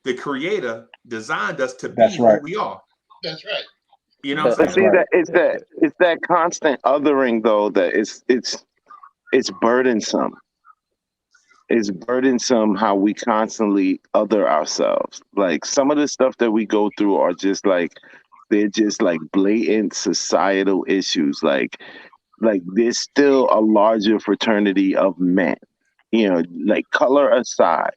the Creator designed us to That's be right. who we are. That's right. You know what I'm But saying? see it's that constant othering though that it's burdensome. It's burdensome how we constantly other ourselves. Like some of the stuff that we go through are just like they're just like blatant societal issues. Like there's still a larger fraternity of men. Like color aside,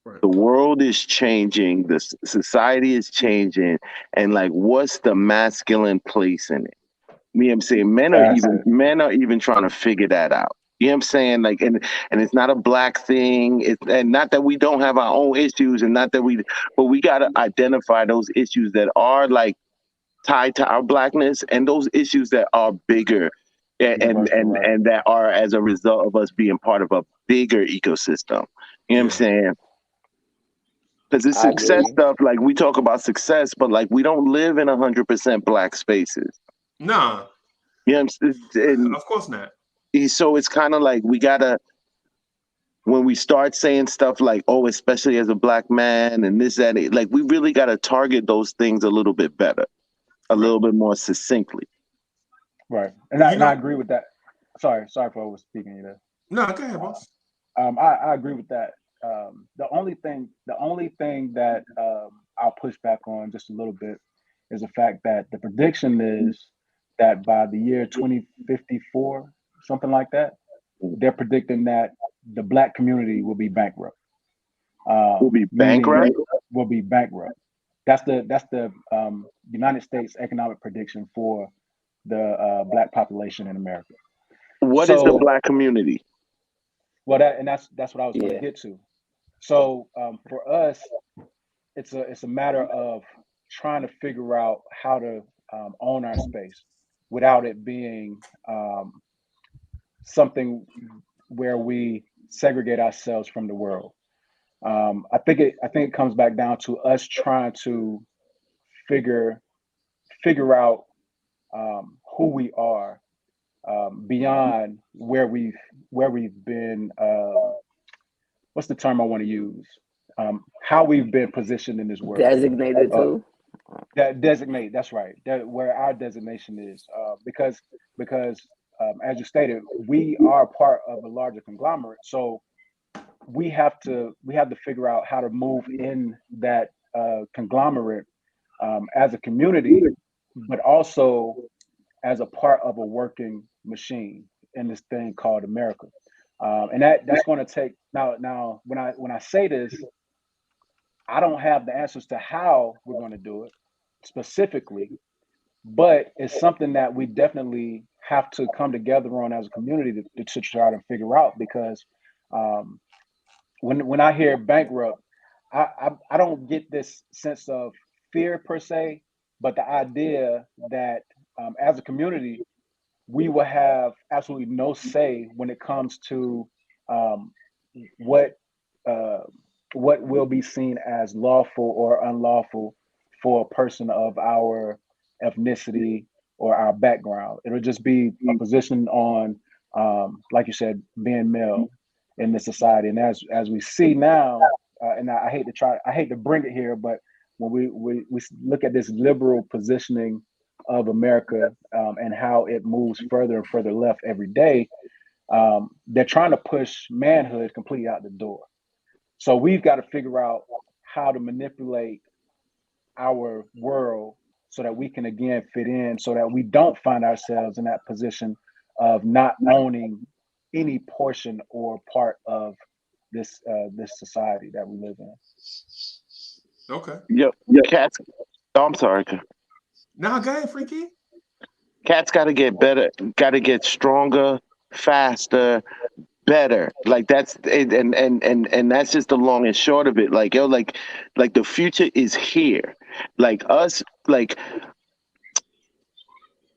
Right. the world is changing, the society is changing, and like what's the masculine place in it? You know what I'm saying? That's it. Men are even trying to figure that out. You know what I'm saying? Like, and it's not a black thing. And not that we don't have our own issues, and not that but we got to identify those issues that are like tied to our blackness, and those issues that are bigger, Universal, right? and that are as a result of us being part of a bigger ecosystem. You know what I'm Yeah. saying? Because the I success agree. stuff, like we talk about success, but like we don't live in 100% black spaces. Nah, You know what I'm saying? of course not. So it's kind of like we gotta, when we start saying stuff like, oh, especially as a black man and this, that, like we really gotta target those things a little bit better, a Right. little bit more succinctly. Right. And You I know, agree with that. Sorry for over speaking you there. no, go ahead, boss. I agree with that. The only thing that I'll push back on just a little bit is the fact that the prediction is that by the year 2054, something like that, they're predicting that the black community will be bankrupt. We'll be Meaning bankrupt. will be bankrupt. That's the United States economic prediction for the black population in America. What is the So, black community? well, that's what I was going to Yeah. get to. So, for us, it's a matter of trying to figure out how to own our space without it being something where we segregate ourselves from the world. I think it comes back down to us trying to figure figure out who we are beyond where we've been. What's the term I want to use? How we've been positioned in this world. Designated Uh, too. that designate. That's right. That where our designation is. Because as you stated, we are part of a larger conglomerate. So we have to figure out how to move in that conglomerate as a community, but also as a part of a working machine in this thing called America. And that's going to take now when I say this, I don't have the answers to how we're going to do it specifically, but it's something that we definitely have to come together on as a community to try to figure out because um, when I hear bankrupt, I don't get this sense of fear per se, but the idea that as a community we will have absolutely no say when it comes to um, what uh, what will be seen as lawful or unlawful for a person of our ethnicity or our background. It'll just be a position on, like you said, being male in the society. And as we see now, and I hate to bring it here, but when we look at this liberal positioning of America and how it moves further and further left every day, they're trying to push manhood completely out the door. So we've got to figure out how to manipulate our world so that we can again fit in, so that we don't find ourselves in that position of not owning any portion or part of this society that we live in. Okay. Yep. Cats. Oh, I'm sorry. Now go ahead, Freaky. Cats got to get better. Got to get stronger, faster, better. Like that's and that's just the long and short of it. Like yo, like the future is here. Like us, like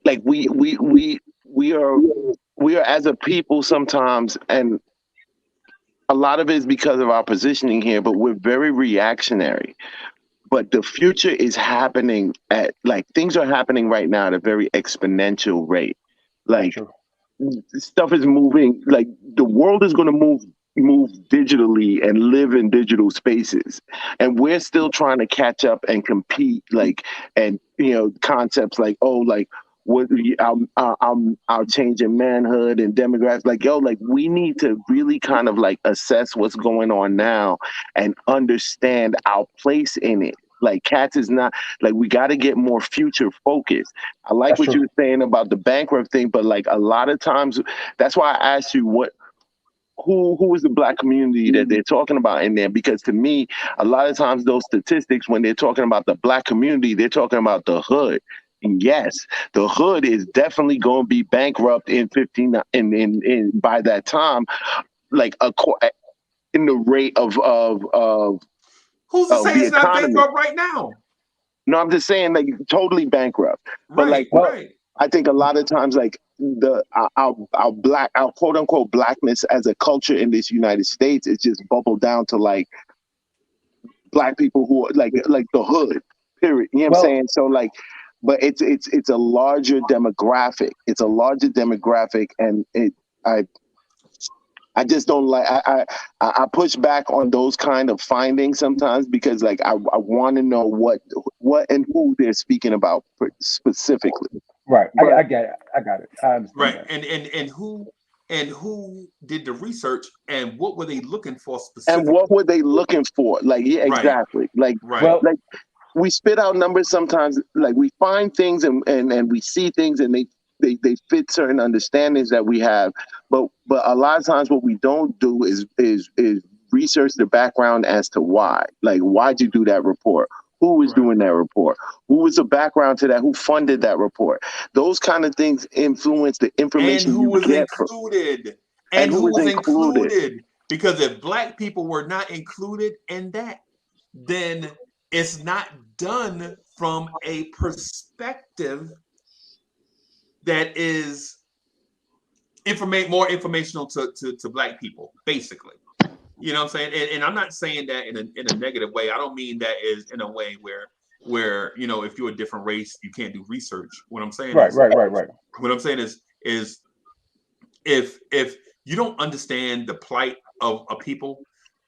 we are as a people sometimes, and a lot of it is because of our positioning here. But we're very reactionary. But the future is happening at like things are happening right now at a very exponential rate. That's Like true. stuff is moving, like the world is going to move digitally and live in digital spaces, and we're still trying to catch up and compete, like, and concepts like, oh, like what our change in manhood and demographics, like yo, like we need to really kind of like assess what's going on now and understand our place in it. Like cats is not, like we got to get more future focused. I like That's what you true. were saying about the bankrupt thing, but like a lot of times, that's why I asked you who is the black community that they're talking about in there? Because to me, a lot of times those statistics, when they're talking about the black community, they're talking about the hood. And yes, the hood is definitely going to be bankrupt in 15 in by that time, like in the rate Who's to of say the it's not economy. bankrupt right now? No, I'm just saying, like totally bankrupt. But like, Right, Well, right. I think a lot of times, like our quote unquote blackness as a culture in this United States is just bubbled down to like black people who are like the hood. Period. You know what I'm well, saying? So like, but it's a larger demographic. It's a larger demographic, and I I just don't like. I push back on those kind of findings sometimes because like I want to know what and who they're speaking about specifically. right. I But get it. I got it. I understand Right. that. And who did the research and what were they looking for and what specifically? were they looking for? Like yeah, Right, exactly. Like right. Well, like we spit out numbers sometimes. Like we find things and we see things and they fit certain understandings that we have. But a lot of times what we don't do is research the background as to why. Like why'd you do that report? Who was Right. doing that report? Who was the background to that? Who funded that report? Those kind of things influence the And information who you was get from included? and And who who was was included. included? Because if black people were not included in that, then it's not done from a perspective that is more informational to black people, basically. You know what I'm saying? And I'm not saying that in a negative way. I don't mean that is in a way where if you're a different race, you can't do research. What I'm saying Right, is right, right, right. what I'm saying is if you don't understand the plight of a people,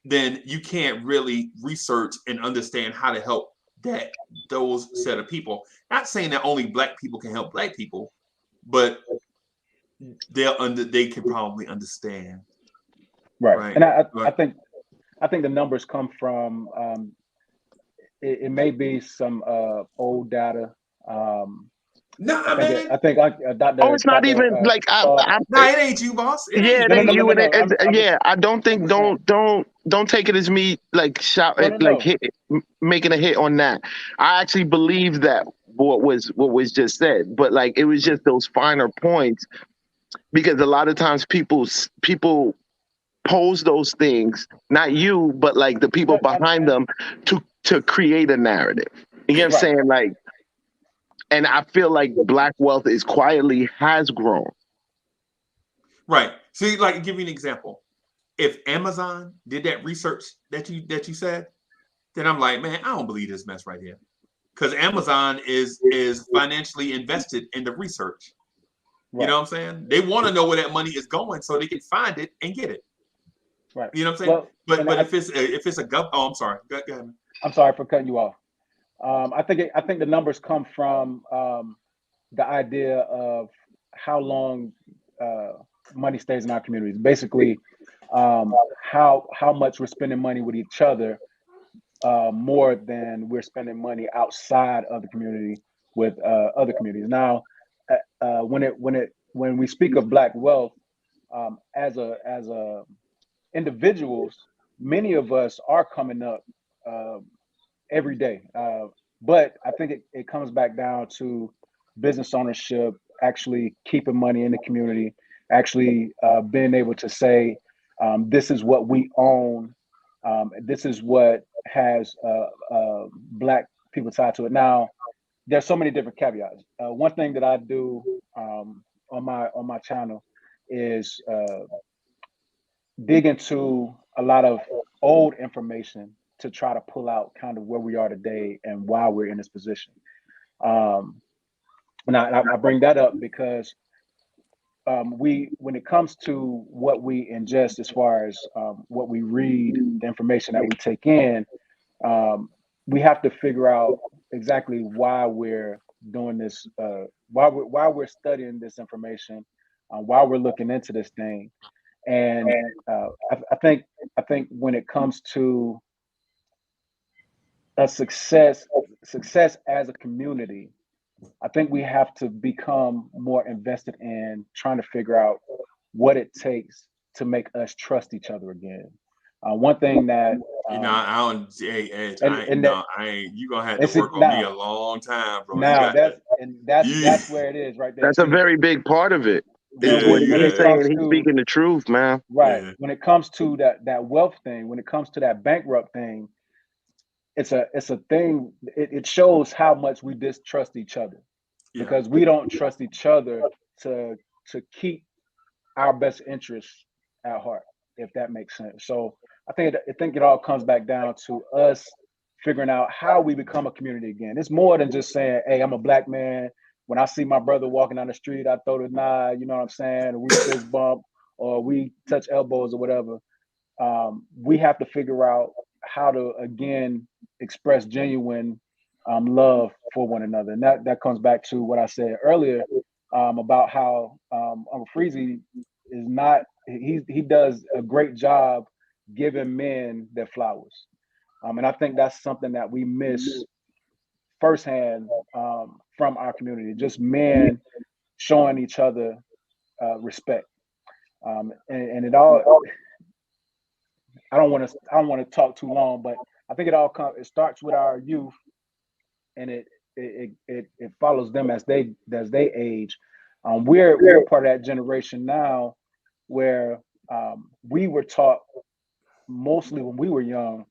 then you can't really research and understand how to help those set of people. Not saying that only black people can help black people, but they can probably understand. Right. And I Right. I think the numbers come from it may be some old data. Nah, man. I think Oh, it's not even like Nah, it ain't you, boss. It yeah, ain't it ain't you, and no. yeah, I don't think don't take it as me like shout like hit making a hit on that. I actually believe that what was just said, but like it was just those finer points because a lot of times people pose those things, not you, but like the people behind them to create a narrative. You know what I'm saying? Like, and I feel like black wealth is quietly has grown. Right. See, like, give you an example. If Amazon did that research that you said, then I'm like, man, I don't believe this mess right here, because Amazon is financially invested in the research. You know what I'm saying? They want to know where that money is going so they can find it and get it. Right. You know what I'm saying? Well, but if it's a oh, I'm sorry. Go ahead. I'm sorry for cutting you off. I think the numbers come from the idea of how long money stays in our communities. Basically, how much we're spending money with each other more than we're spending money outside of the community with other communities. Now, when we speak of black wealth, as a individuals, many of us are coming up every day. But I think it comes back down to business ownership, actually keeping money in the community, actually being able to say, this is what we own. This is what has black people tied to it. Now, there's so many different caveats. One thing that I do on my channel is dig into a lot of old information to try to pull out kind of where we are today and why we're in this position. And I bring that up because when it comes to what we ingest as far as what we read, the information that we take in, we have to figure out exactly why we're doing this, why we're studying this information, why we're looking into this thing. And I think when it comes to a success as a community, I think we have to become more invested in trying to figure out what it takes to make us trust each other again. One thing that I don't. Hey, Ed, I ain't. You gonna have to it's work on me a long time, bro. You got that's where it is right there. That's a very big part of it. Is what he's saying. He's speaking the truth, man. Right. Yeah. When it comes to that wealth thing, when it comes to that bankrupt thing, it's a thing. It shows how much we distrust each other because we don't trust each other to keep our best interests at heart, if that makes sense. So I think it all comes back down to us figuring out how we become a community again. It's more than just saying, "Hey, I'm a black man. When I see my brother walking down the street, I throw the nod." You know what I'm saying? Or we fist bump, or we touch elbows, or whatever. We have to figure out how to again express genuine love for one another, and that comes back to what I said earlier about how Uncle Freezy is not. He does a great job giving men their flowers, and I think that's something that we miss firsthand from our community. Just men showing each other respect, and it all. I don't want to talk too long, but I think it starts with our youth, and it follows them as they age. We're part of that generation now, where we were taught mostly when we were young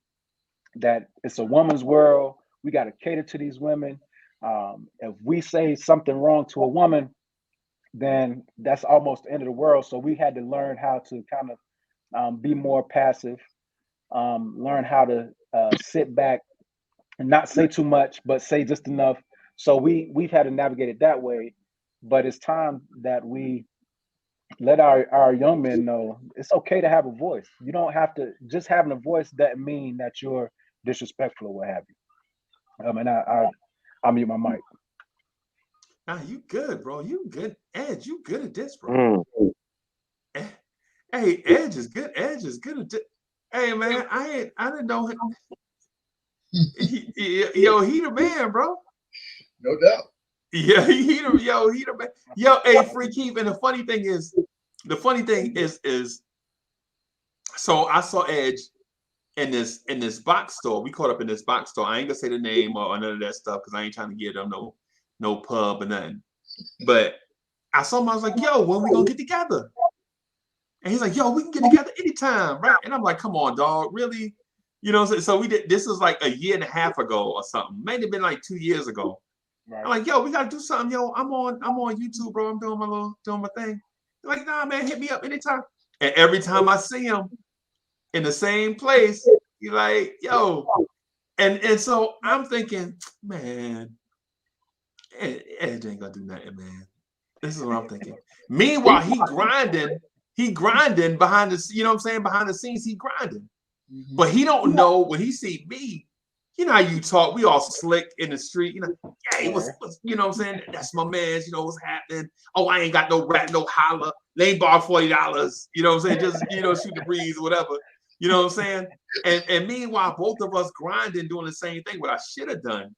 that it's a woman's world. We got to cater to these women. If we say something wrong to a woman, then that's almost the end of the world. So we had to learn how to kind of be more passive, learn how to sit back and not say too much, but say just enough. So we've had to navigate it that way. But it's time that we let our young men know it's okay to have a voice. You don't have to just having a voice doesn't mean that you're disrespectful or what have you. And I'll mute my mic. Nah, you good, bro. You good, Edge. You good at this, bro. Hey, Edge is good. Edge is good at this. Hey, man, I didn't know him. Yo, he the man, bro. No doubt. Yeah, he the man. Yo, hey, Free Keith. And the funny thing is, so I saw Edge in this box store. We caught up in this box store. I ain't gonna say the name or none of that stuff because I ain't trying to give them no pub or nothing. But I saw him. I was like, yo, when we gonna get together? And he's like, yo, we can get together anytime, right? And I'm like, come on, dog, really? You know, so we did. This was like a year and a half ago or something. Maybe have been like 2 years ago. Right. I'm like, yo, we gotta do something, yo. I'm on YouTube, bro. I'm doing my thing. They're like, nah, man, hit me up anytime. And every time I see him in the same place, he's like, yo. And so I'm thinking, man, Ed ain't gonna do nothing, man. This is what I'm thinking. Meanwhile, he grinding behind the, you know what I'm saying? Behind the scenes, he grinding. Mm-hmm. But he don't know when he see me, you know how you talk, we all slick in the street, you know, hey, what's you know what I'm saying? That's my man, you know what's happening. Oh, I ain't got no rap, no holler. They ain't borrow $40, you know what I'm saying? Just, you know, shoot the breeze or whatever. You know what I'm saying? And meanwhile, both of us grinding, doing the same thing. What I should have done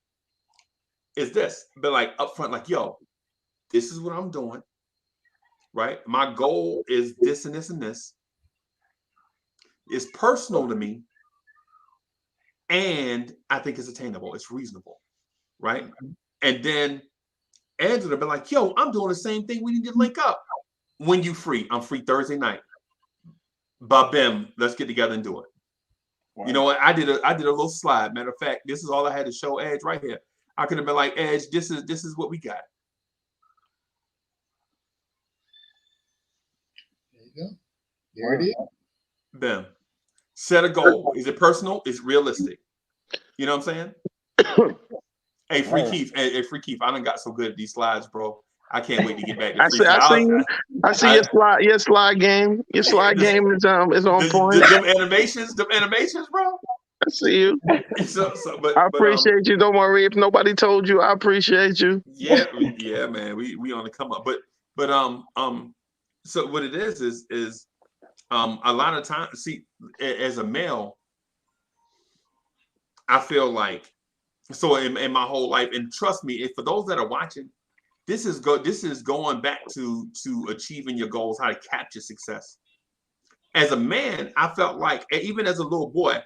is this, but like up front, like, yo, this is what I'm doing, right? My goal is this and this and this. It's personal to me, and I think it's attainable. It's reasonable, right? And then Angela would be like, yo, I'm doing the same thing. We need to link up. When you free? I'm free Thursday night. Ba-bim, let's get together and do it. Wow. You know what? I did a little slide. Matter of fact, this is all I had to show Edge right here. I could have been like, Edge, this is what we got. There you go. There it is. Bim. Set a goal. Is it personal? Is it realistic? You know what I'm saying? Hey, Free Keith. Hey, Free Keith. I done got so good at these slides, bro. I can't wait to get back to freestyle. I see your slide game. Your slide game is on point. Them animations, bro. I see you. I appreciate you. Don't worry. If nobody told you, I appreciate you. Yeah, man. We on the come up. But so what it is a lot of times, see, as a male, I feel like, so in my whole life, and trust me, for those that are watching, this is going back to achieving your goals, how to capture success. As a man, I felt like, even as a little boy,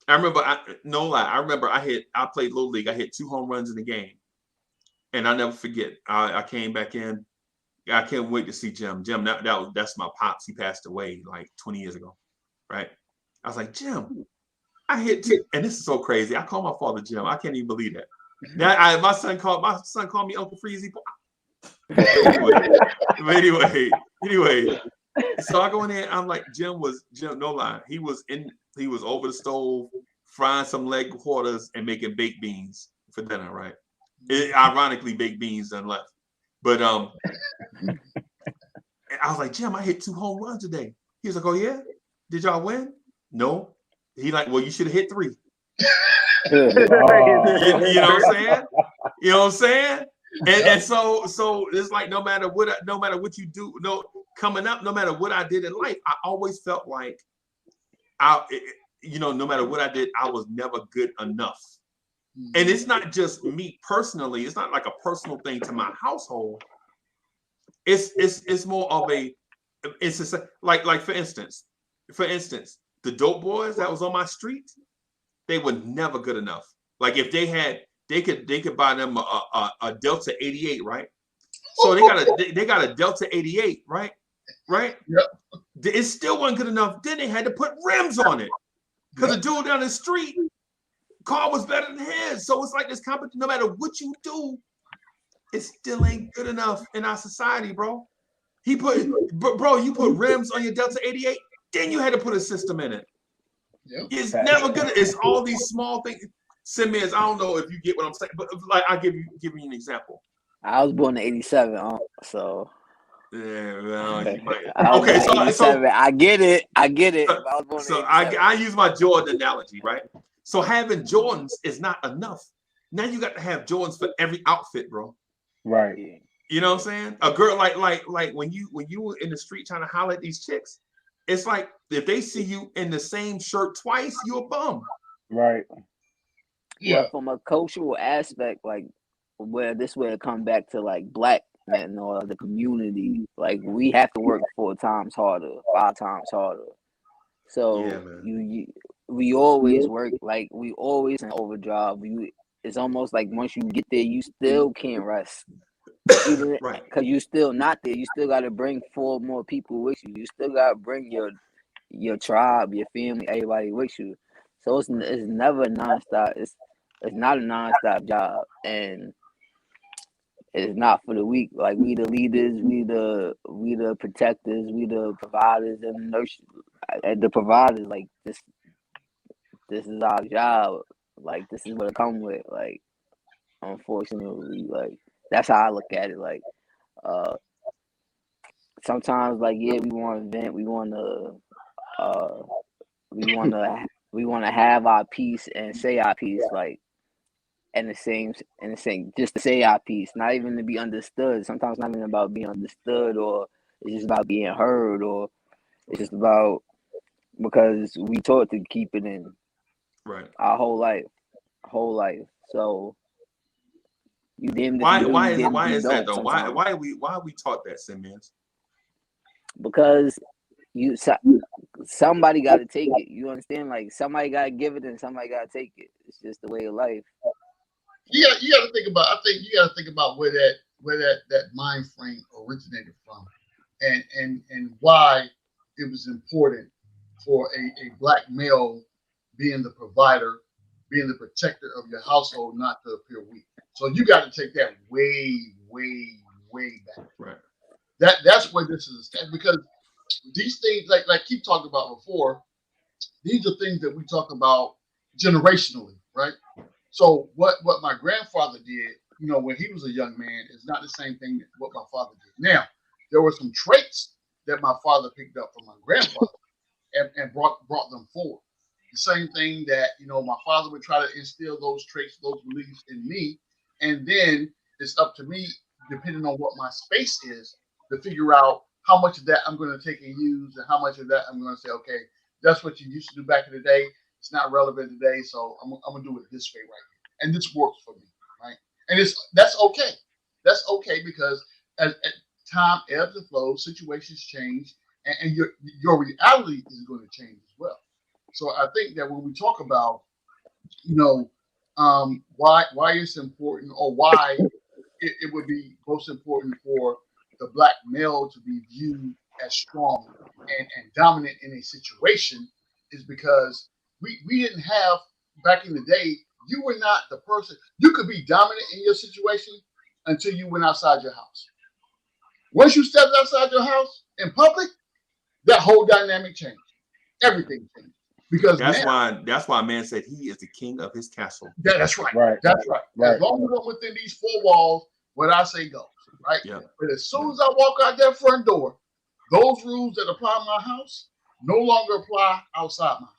I remember, I played Little League. I hit 2 home runs in the game. And I'll never forget, I came back in. I can't wait to see Jim. Jim, that's my pops. He passed away like 20 years ago, right? I was like, Jim, I hit 2, and this is so crazy. I call my father Jim. I can't even believe that. Now, my son called me Uncle Freezy. Anyway. So I go in there. I'm like, Jim, no lie. He was over the stove frying some leg quarters and making baked beans for dinner, right? Ironically, baked beans done left. But I was like, Jim, I hit 2 home runs today. He was like, oh yeah? Did y'all win? No. He like, well, you should have hit 3. You know what I'm saying? You know what I'm saying? And so it's like no matter what you do, coming up, no matter what I did in life, I always felt like no matter what I did, I was never good enough. And it's not just me personally. It's not like a personal thing to my household. It's more of it's just like for instance, the dope boys that was on my street, they were never good enough. Like if they could buy them a Delta 88, right? So they got a Delta 88, right? Right? Yep. It still wasn't good enough. Then they had to put rims on it because the dude down the street car was better than his. So it's like this competition. No matter what you do, it still ain't good enough in our society, bro. You put rims on your Delta 88, then you had to put a system in it. Yeah. It's never good. It's all these small things. Simmons, I don't know if you get what I'm saying, but like I'll give you an example. I was born in '87, so. Yeah, well, you might. I was Okay, born in '87. I get it. I was born so in '87. I use my Jordan analogy, right? So having Jordans is not enough. Now you got to have Jordans for every outfit, bro. Right. You know what I'm saying? A girl like when you were in the street trying to holler at these chicks, it's like if they see you in the same shirt twice, you a bum. Right. Yeah. Well, from a cultural aspect, like where it come back to like black men or the community, like we have to work 4 times harder, 5 times harder. So yeah, we always work, like we always in overdrive. It's almost like once you get there, you still can't rest. Even right. because you're still not there, you still got to bring 4 more people with you. You still got to bring your tribe, your family, everybody with you. So it's never nonstop. It's not a nonstop job, and it's not for the weak. Like we the leaders, we the protectors, we the providers and the nurses. The providers, like this is our job. Like this is what it come with. Like unfortunately, like that's how I look at it. Like sometimes, like yeah, we want to vent, we want to have our piece and say our piece, like in the same just to say our piece, not even to be understood. Sometimes not even about being understood, or it's just about being heard, or it's just about because we taught to keep it in Right. our whole life. So you damned if Why you do, you damned why if you is that don't. though? Sometimes Why are we taught that, Simmons? because somebody got to take it. You understand? Like somebody got to give it, and somebody got to take it. It's just the way of life. You got to think about. I think you got to think about where that mind frame originated from, and why it was important for a black male being the provider, being the protector of your household, not to appear weak. So you got to take that way back. Right. That's where this is because these things, like keep talking about before, these are things that we talk about generationally, right? So what my grandfather did, when he was a young man, is not the same thing that what my father did. Now, there were some traits that my father picked up from my grandfather and brought them forward. The same thing that my father would try to instill those traits, those beliefs in me, and then it's up to me, depending on what my space is, to figure out how much of that I'm going to take and use, and how much of that I'm going to say, okay, that's what you used to do back in the day. It's not relevant today, so I'm gonna do it this way right here, and this works for me, right? And that's okay. That's okay because as time ebbs and flows, situations change, and your reality is going to change as well. So I think that when we talk about, why it's important, or why it would be most important for the black male to be viewed as strong and dominant in a situation, is because we didn't have, back in the day, you were not the person. You could be dominant in your situation until you went outside your house. Once you stepped outside your house in public, that whole dynamic changed. Everything changed. Because that's why man said he is the king of his castle. That's right. Right. That's right. As long as I'm within these 4 walls, what I say goes. Right. Yeah. But as soon as I walk out that front door, those rules that apply in my house no longer apply outside my house.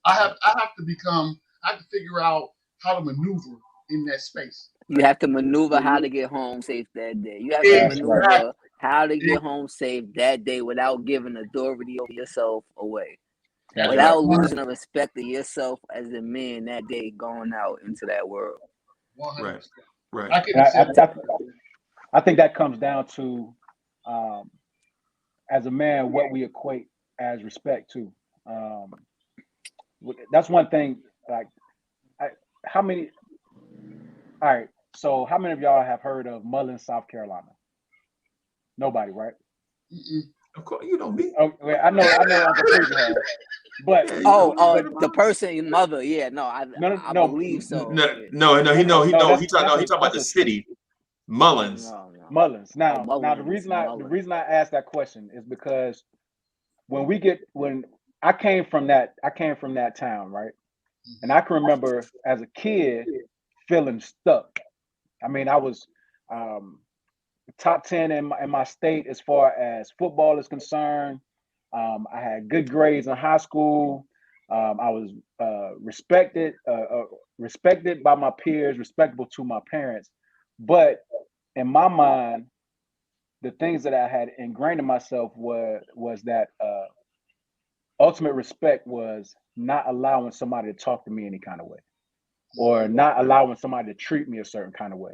I have to figure out how to maneuver in that space. You have to maneuver how to get home safe that day. You have to maneuver how to get home safe that day without giving authority over yourself away. Without losing the respect of yourself as a man that day going out into that world. 100%. Right. I think that comes down to, as a man, what we equate as respect to. That's one thing. Like, how many? All right. So, how many of y'all have heard of Mullen, South Carolina? Nobody, right? Of course, you know me. Okay, I know. Uncle Freezer has. But the person, your mother, yeah, no, I believe so. No, he talking about the city. Mullins. No. Mullins. Oh, Now, the Mullins. reason I asked that question is because when I came from that town, right? And I can remember as a kid feeling stuck. I mean, I was top 10 in my state as far as football is concerned. I had good grades in high school. I was respected by my peers, respectable to my parents. But in my mind, the things that I had ingrained in myself was that ultimate respect was not allowing somebody to talk to me any kind of way, or not allowing somebody to treat me a certain kind of way.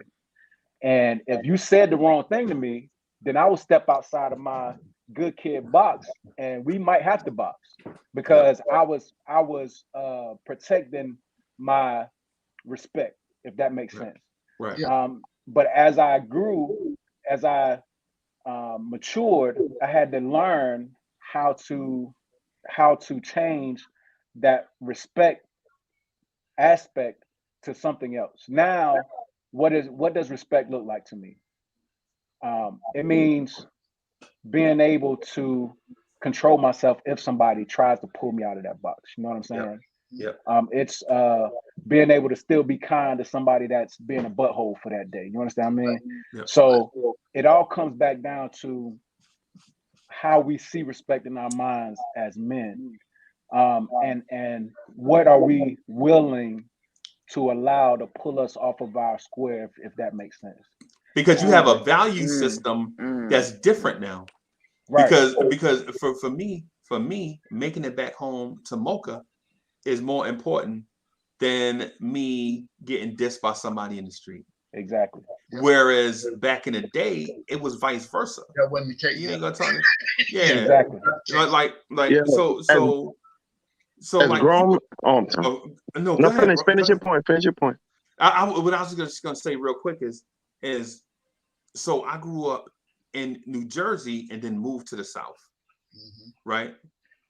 And if you said the wrong thing to me, then I would step outside of my good kid box, and we might have to box because I was protecting my respect, if that makes sense. Right. But as I grew, as I matured, I had to learn how to change that respect aspect to something else. Now, what does respect look like to me? It means being able to control myself if somebody tries to pull me out of that box. You know what I'm saying? Yep. It's being able to still be kind to somebody that's being a butthole for that day. You understand what I mean? Yep. So it all comes back down to how we see respect in our minds as men, and what are we willing to allow to pull us off of our square, if that makes sense. Because you have a value system that's different now. Right. Because for me, making it back home to Mocha is more important than me getting dissed by somebody in the street. Exactly. Whereas back in the day, it was vice versa. That wasn't the case. You ain't gonna talk to me. Yeah. Exactly. Like Yeah. so As like grown, no, no, go ahead, finish your point. Finish your point. What I was just gonna say real quick is so I grew up in New Jersey and then moved to the South. Right.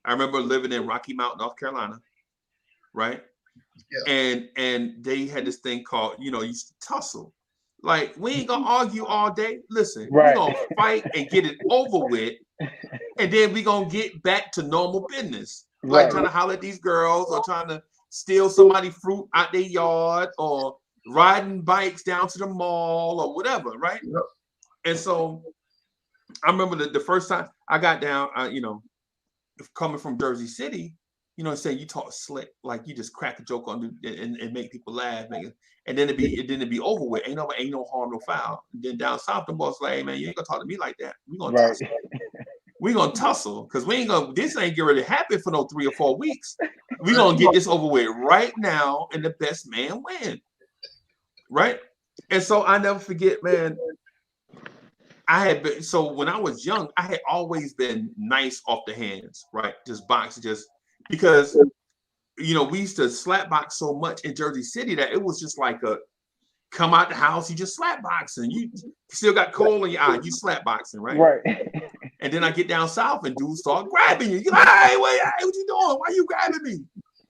I remember living in Rocky Mount, North Carolina. Right. Yeah. And they had this thing called, you used to tussle. Like, we ain't gonna argue all day. Listen, we're gonna fight and get it over with, and then we're gonna get back to normal business. Like trying to holler at these girls, or trying to steal somebody fruit out their yard, or riding bikes down to the mall, or whatever, right? Yep. And so I remember the first time I got down, coming from Jersey City, saying you talk slick, like you just crack a joke on and make people laugh, and then it be over with. Ain't no harm, no foul. And then down south, the boss like, hey man, you ain't gonna talk to me like that. We gonna tussle. We gonna tussle because we ain't gonna. This ain't get ready to happen for no 3 or 4 weeks. We gonna get this over with right now, and the best man win. Right. And so I never forget, man. So when I was young, I had always been nice off the hands, right? Just box, because we used to slap box so much in Jersey City that it was just like a come out the house, you just slap boxing. You still got coal in your eye, you slap boxing, right? Right. And then I get down south and dudes start grabbing you. You're like, hey, what you doing? Why you grabbing me?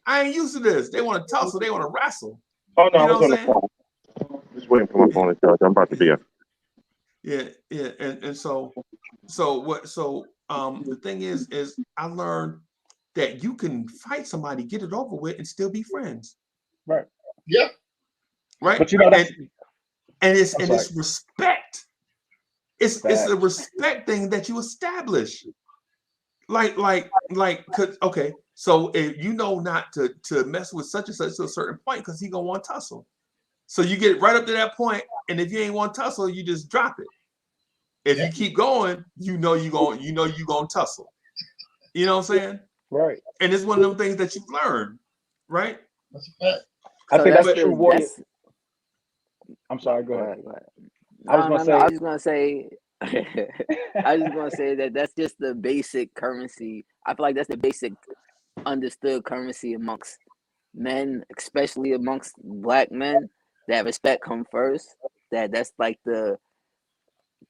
I ain't used to this. They want to tussle, they want to wrestle. Oh no, I was on the phone. Just waiting for my phone to charge. I'm about to be up. Yeah, and so the thing is I learned that you can fight somebody, get it over with, and still be friends. Right. Yeah. Right. But it's respect. It's a respect thing that you establish. Cause okay, so if you know not to mess with such and such to a certain point, because he gonna want to tussle. So you get right up to that point, and if you ain't want to tussle, you just drop it. If you keep going, you gonna tussle. You know what I'm saying? Right. And it's one of those things that you learn, right? That's a fact. I think that's true warrior. I'm sorry. Go ahead. I was just gonna say that that's just the basic currency. I feel like that's the basic understood currency amongst men, especially amongst black men. That respect come first. That's like the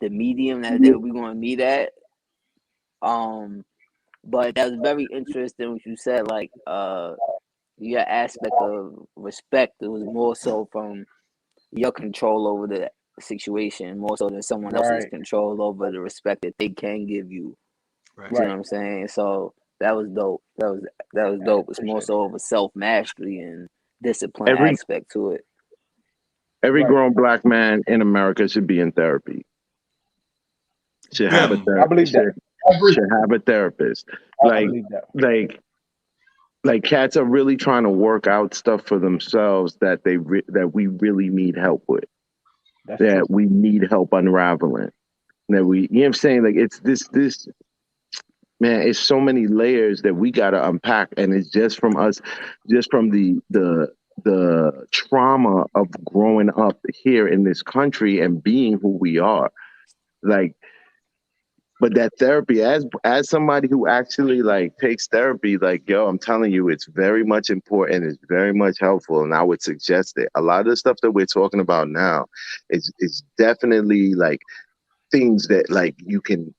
medium that we're gonna meet at. But that was very interesting what you said. Like, your aspect of respect, it was more so from your control over the situation more so than someone else's control over the respect that they can give you. Right. You know what I'm saying? So that was dope. That was dope. It's more so of a self-mastery and discipline aspect to it. Every grown black man in America should be in therapy. Should have a therapist. I believe that. Should have a therapist. Like cats are really trying to work out stuff for themselves that that we really need help with. That's that true. we need help unraveling. That we, you know what I'm saying? Like it's this man, it's so many layers that we gotta unpack, and it's just from us, just from the trauma of growing up here in this country and being who we are. Like, but that therapy, as somebody who actually like takes therapy, like, yo, I'm telling you, it's very much important. It's very much helpful, and I would suggest it. A lot of the stuff that we're talking about now is definitely like things that like you can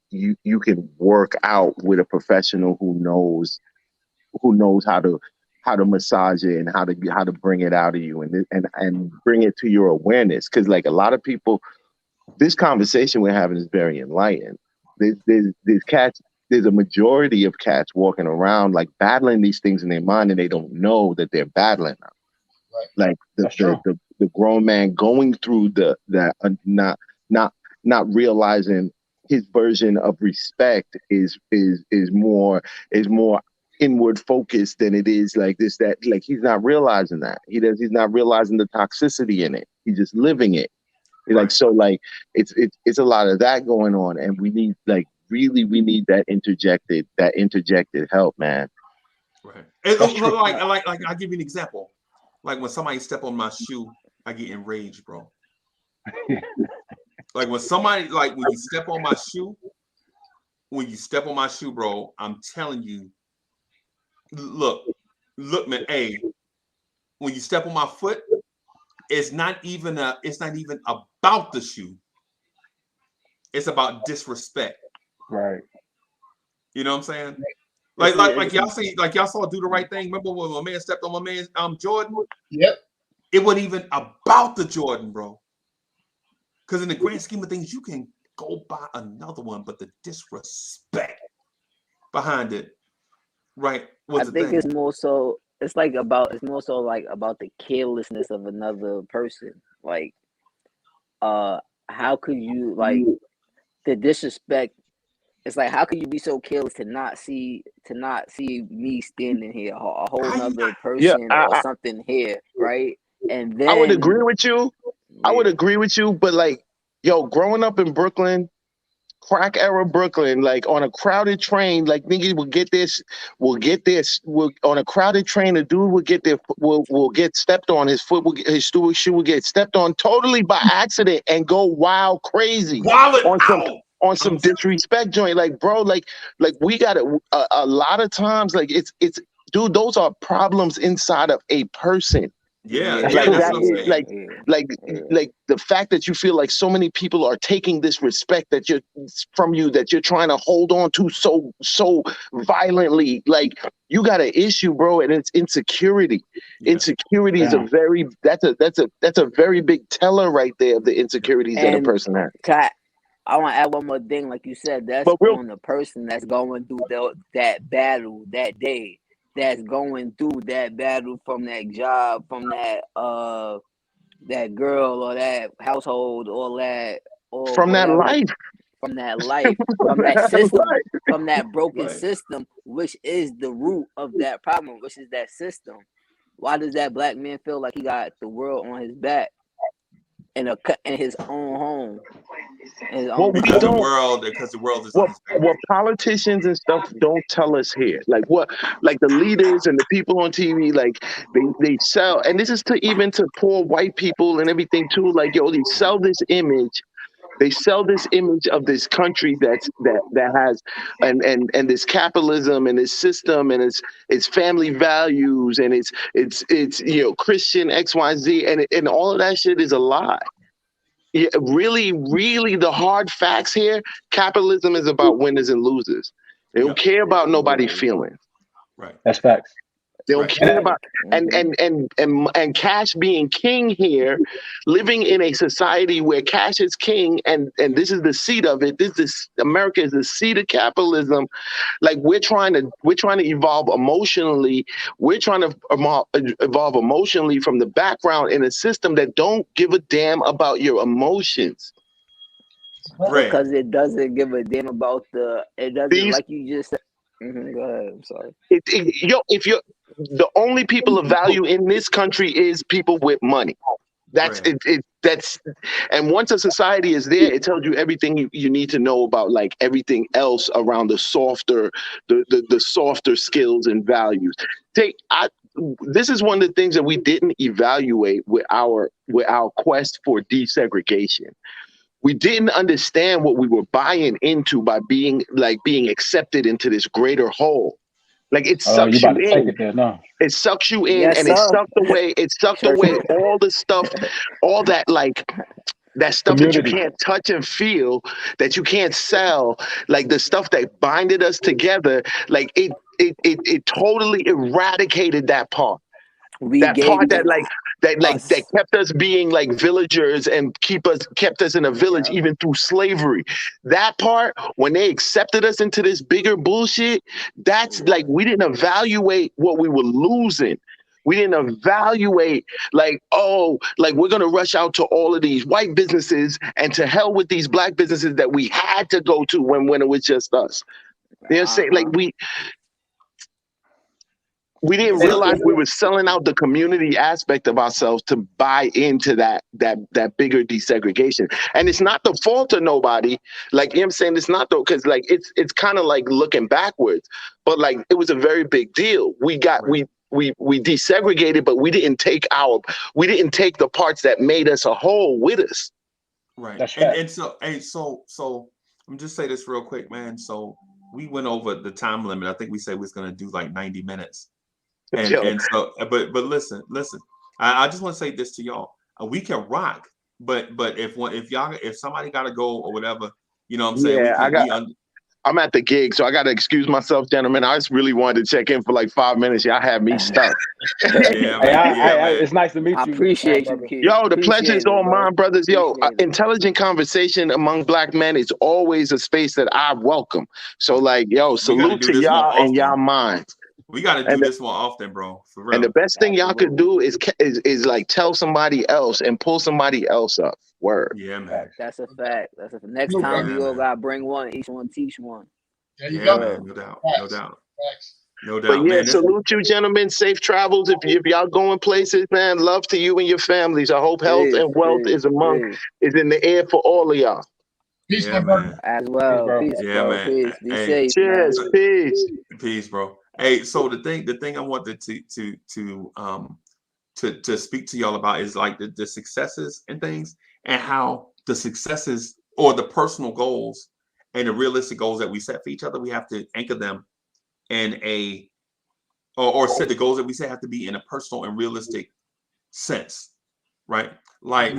work out with a professional who knows how to massage it and how to bring it out of you and bring it to your awareness. Because like a lot of people, this conversation we're having is very enlightening. There's cats. There's a majority of cats walking around like battling these things in their mind, and they don't know that they're battling them. Right. Like the grown man going through not realizing his version of respect is more inward focused than it is like this, that like he's not realizing that he's not realizing the toxicity in it. He's just living it. Right. Like, so like it's a lot of that going on, and we need like we need that interjected help, man. Right. Like I'll give you an example. Like when somebody step on my shoe, I get enraged, bro. Like when you step on my shoe, bro, I'm telling you, look, man, hey, when you step on my foot, it's not even about the shoe. It's about disrespect. Right. You know what I'm saying? Like y'all saw Do the Right Thing. Remember when my man stepped on my man's Jordan? Yep. It wasn't even about the Jordan, bro. Because in the grand scheme of things, you can go buy another one, but the disrespect behind it, right? I think it's more so. It's more so like about the carelessness of another person. Like, how could you like the disrespect? It's like, how could you be so careless to not see me standing here, a whole nother person or something here, right? And then I would agree with you. Yeah. I would agree with you, but like, yo, growing up in Brooklyn, crack era Brooklyn, like on a crowded train, like niggas will on a crowded train, a dude will get stepped on, his shoe will get stepped on totally by accident and go wild crazy on some disrespect joint. Like, bro, like we got a lot of times, like it's dude, those are problems inside of a person. Yeah, like the fact that you feel like so many people are taking this respect that you're trying to hold on to so violently. Like, you got an issue, bro, and it's insecurity. Yeah. Insecurity is that's a very big teller right there of the insecurities that a person has. I want to add one more thing, like you said, that's on the person that's going through that battle that day. That's going through that battle from that job, from that that girl or that household, or that or from whatever, that life, from that system, from that broken system, which is the root of that problem, which is that system. Why does that black man feel like he got the world on his back in his own home? Because the world is what politicians and stuff don't tell us here, like the leaders and the people on TV, like they sell, and this is to poor white people and everything too. Like, yo, they sell this image of this country that has and this capitalism and this system and its family values and it's Christian XYZ, and all of that shit is a lie. Yeah, really, really, the hard facts here, capitalism is about winners and losers. They don't care about nobody's feelings. Right. That's facts. They don't care about and cash being king here, living in a society where cash is king, and this is the seat of it. This America is the seat of capitalism. Like we're trying to evolve emotionally. We're trying to evolve emotionally from the background in a system that don't give a damn about your emotions. Because it doesn't give a damn about it doesn't, like you just said. Go ahead. I'm sorry. If you're the only people of value in this country is people with money. That's that's, and once a society is there, it tells you everything you need to know about like everything else around the softer skills and values. This is one of the things that we didn't evaluate with our quest for desegregation. We didn't understand what we were buying into by being accepted into this greater whole. Like it sucks you in. It sucks you in, and it sucked away. It sucked away all the stuff, all that that stuff that you can't touch and feel, that you can't sell, like the stuff that binded us together. Like it totally eradicated that part. That part that kept us being like villagers and kept us in a village even through slavery. That part, when they accepted us into this bigger bullshit, that's like we didn't evaluate what we were losing. We didn't evaluate like, oh, like we're gonna rush out to all of these white businesses and to hell with these black businesses that we had to go to when it was just us. They're saying like we didn't realize we were selling out the community aspect of ourselves to buy into that bigger desegregation. And it's not the fault of nobody. Like, you know what I'm saying? It's not because like it's kind of like looking backwards, but like it was a very big deal. We desegregated, but we didn't take the parts that made us a whole with us. Right. And so I'm just say this real quick, man. So we went over the time limit. I think we said we was gonna do like 90 minutes. And so, but listen, I just want to say this to y'all. We can rock, but if somebody got to go or whatever, you know what I'm saying? Yeah, I'm at the gig, so I got to excuse myself, gentlemen. I just really wanted to check in for like 5 minutes. Y'all had me stuck. It's nice to meet you. I appreciate you, kid. Yo, the pleasure is all mine, brothers. Yo, intelligent conversation among black men is always a space that I welcome. So like, yo, salute to y'all and y'all minds. We got to do this more often, bro. For real. And the best thing y'all could do is like tell somebody else and pull somebody else up. Word. Yeah, man. That's a fact. Next time we all gotta bring one. Each one teach one. Yeah, man. No doubt. No doubt. No doubt. But yeah, man, salute you, gentlemen. Safe travels. If y'all going places, man. Love to you and your families. I hope health and wealth is in the air for all of y'all. Peace, my brother. As well. Peace, bro. Man. Peace. Be safe. Cheers. Man. Peace, bro. Hey, so the thing I wanted to speak to y'all about is like the successes and things, and how the successes or the personal goals and the realistic goals that we set for each other, we have to anchor them in or set the goals that we set have to be in a personal and realistic sense, right? Like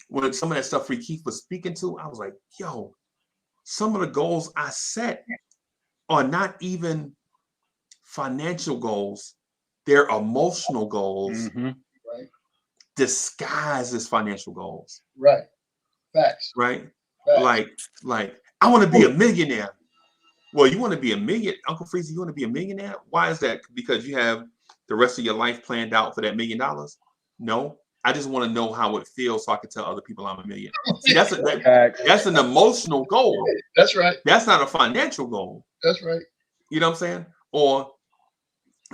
when some of that stuff Free Keith was speaking to, I was like, yo, some of the goals I set are not even financial goals, they're emotional goals disguised as financial goals. Right. Facts. Right. Like I want to be a millionaire. Well, you want to be a million, Uncle Freezy, you want to be a millionaire? Why is that? Because you have the rest of your life planned out for that $1 million? No. I just want to know how it feels so I can tell other people I'm a millionaire. See, that's an emotional goal. That's right. That's not a financial goal. That's right. You know what I'm saying? Or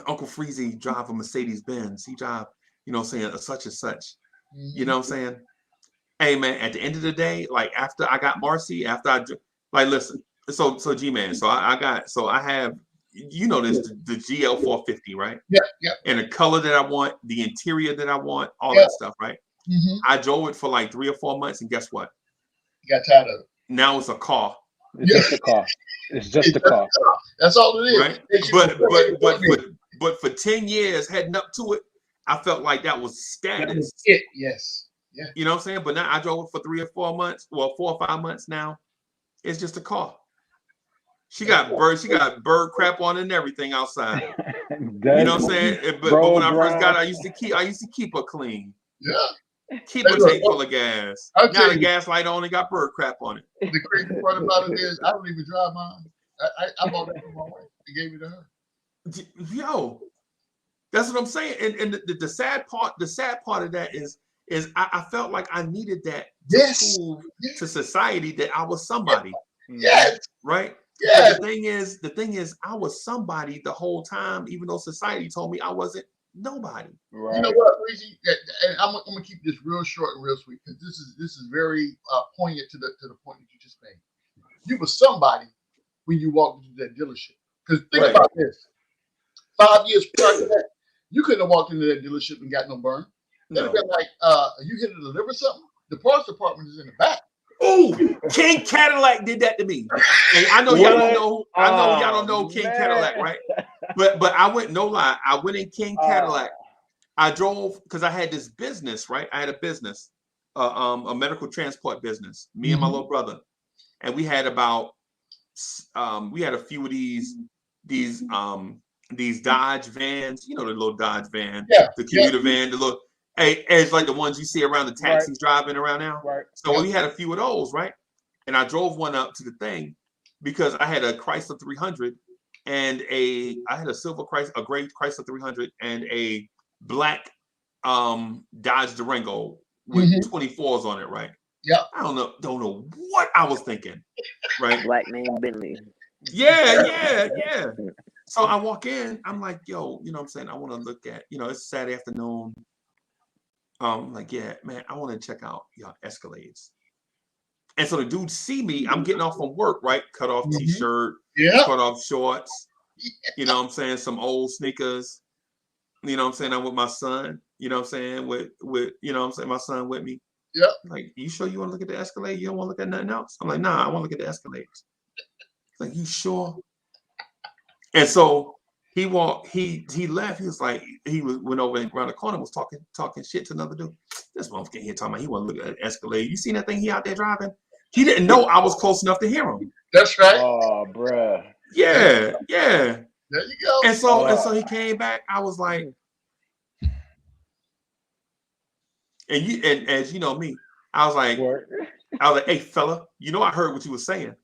Uncle Freezy drive a Mercedes Benz. He drive, you know what I'm saying, a such and such. You know what I'm saying? Hey man, at the end of the day, like after I got Marcy, listen, so G-Man, I have, you know this, the GL 450, right? Yeah. And the color that I want, the interior that I want, all that stuff, right? I drove it for like 3 or 4 months, and guess what? You got tired of it. Now it's a car. It's just a car. It's just a car. That's all it is. Right? But for 10 years heading up to it, I felt like that was status. Yes. Yeah. You know what I'm saying? But now I drove it for 3 or 4 months, 4 or 5 months now. It's just a car. She got bird crap on and everything outside. Does You know what I'm saying? But roll when I first got ground. her, I used to keep her clean. Yeah. Keep Hey, a look, tank full of gas. I'll Now tell the you, gas light on and got bird crap on it. the crazy part about it is I don't even drive mine. I bought that for my wife and gave it to her. Yo, that's what I'm saying. And the sad part of that is I felt like I needed that to Yes. prove Yes. to society that I was somebody. Yes. Right? Yes. But the thing is, I was somebody the whole time, even though society told me I wasn't nobody. Right. You know what, Breezy? And I'm gonna keep this real short and real sweet because this is very poignant to the point that you just made. You were somebody when you walked into that dealership. Because think Right. about this: 5 years prior to that, you couldn't have walked into that dealership and got no burn. They'd have No. been like, "You here to deliver something? The parts department is in the back." Oh, King Cadillac did that to me. And I know y'all don't know. I know y'all don't know King Cadillac, right? But I went, no lie, I went in King Cadillac. I drove because I had this business, right? I had a business, a medical transport business. Me and my little brother, and we had about we had a few of these Dodge vans. You know, the little Dodge van, the commuter van, the little. Hey, it's like the ones you see around the taxis driving around now. Right. So we had a few of those, right? And I drove one up to the thing because I had a Chrysler 300 and I had a silver Chrysler, a gray Chrysler 300 and a black Dodge Durango with 24s on it, right? Yeah. I don't know what I was thinking, right? Black man Bentley. Yeah. So I walk in, I'm like, yo, you know what I'm saying? I want to look at, it's Saturday afternoon. Like, yeah, man, I want to check out your Escalades. And so the dude see me, I'm getting off from work, right? Cut off t-shirt, cut off shorts, you know what I'm saying? Some old sneakers, you know what I'm saying? I'm with my son, you know what I'm saying? With you know what I'm saying? My son with me. Yep. Like, you sure you want to look at the Escalade? You don't want to look at nothing else? I'm like, nah, I want to look at the Escalades. Like, you sure? And so he left. He was like, went over and around the corner, was talking shit to another dude. This motherfucker here talking about he want to look at an Escalade. You seen that thing he out there driving? He didn't know I was close enough to hear him. That's right. Oh, bruh. Yeah. There you go. And so he came back. I was like, and as you know me, I was like, hey fella, I heard what you were saying.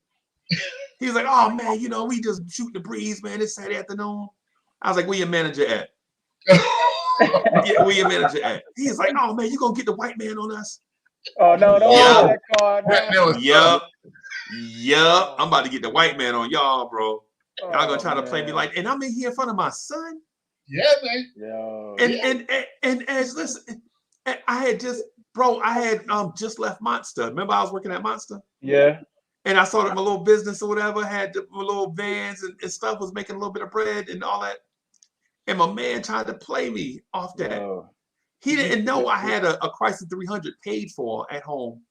He was like, oh man, we just shoot the breeze, man. It's Saturday afternoon. I was like, where your manager at? Yeah, where your manager at? He's like, oh man, you gonna get the white man on us? Oh no, yep. That card. Yep. I'm about to get the white man on y'all, bro. Y'all gonna try to play me like, and I'm in here in front of my son. Yeah, man. Yo. And as listen, I had just left Monster. Remember I was working at Monster? Yeah. And I started my little business or whatever, had my little vans and stuff, was making a little bit of bread and all that. And my man tried to play me off that. Yo. He didn't know I had a Chrysler 300 paid for at home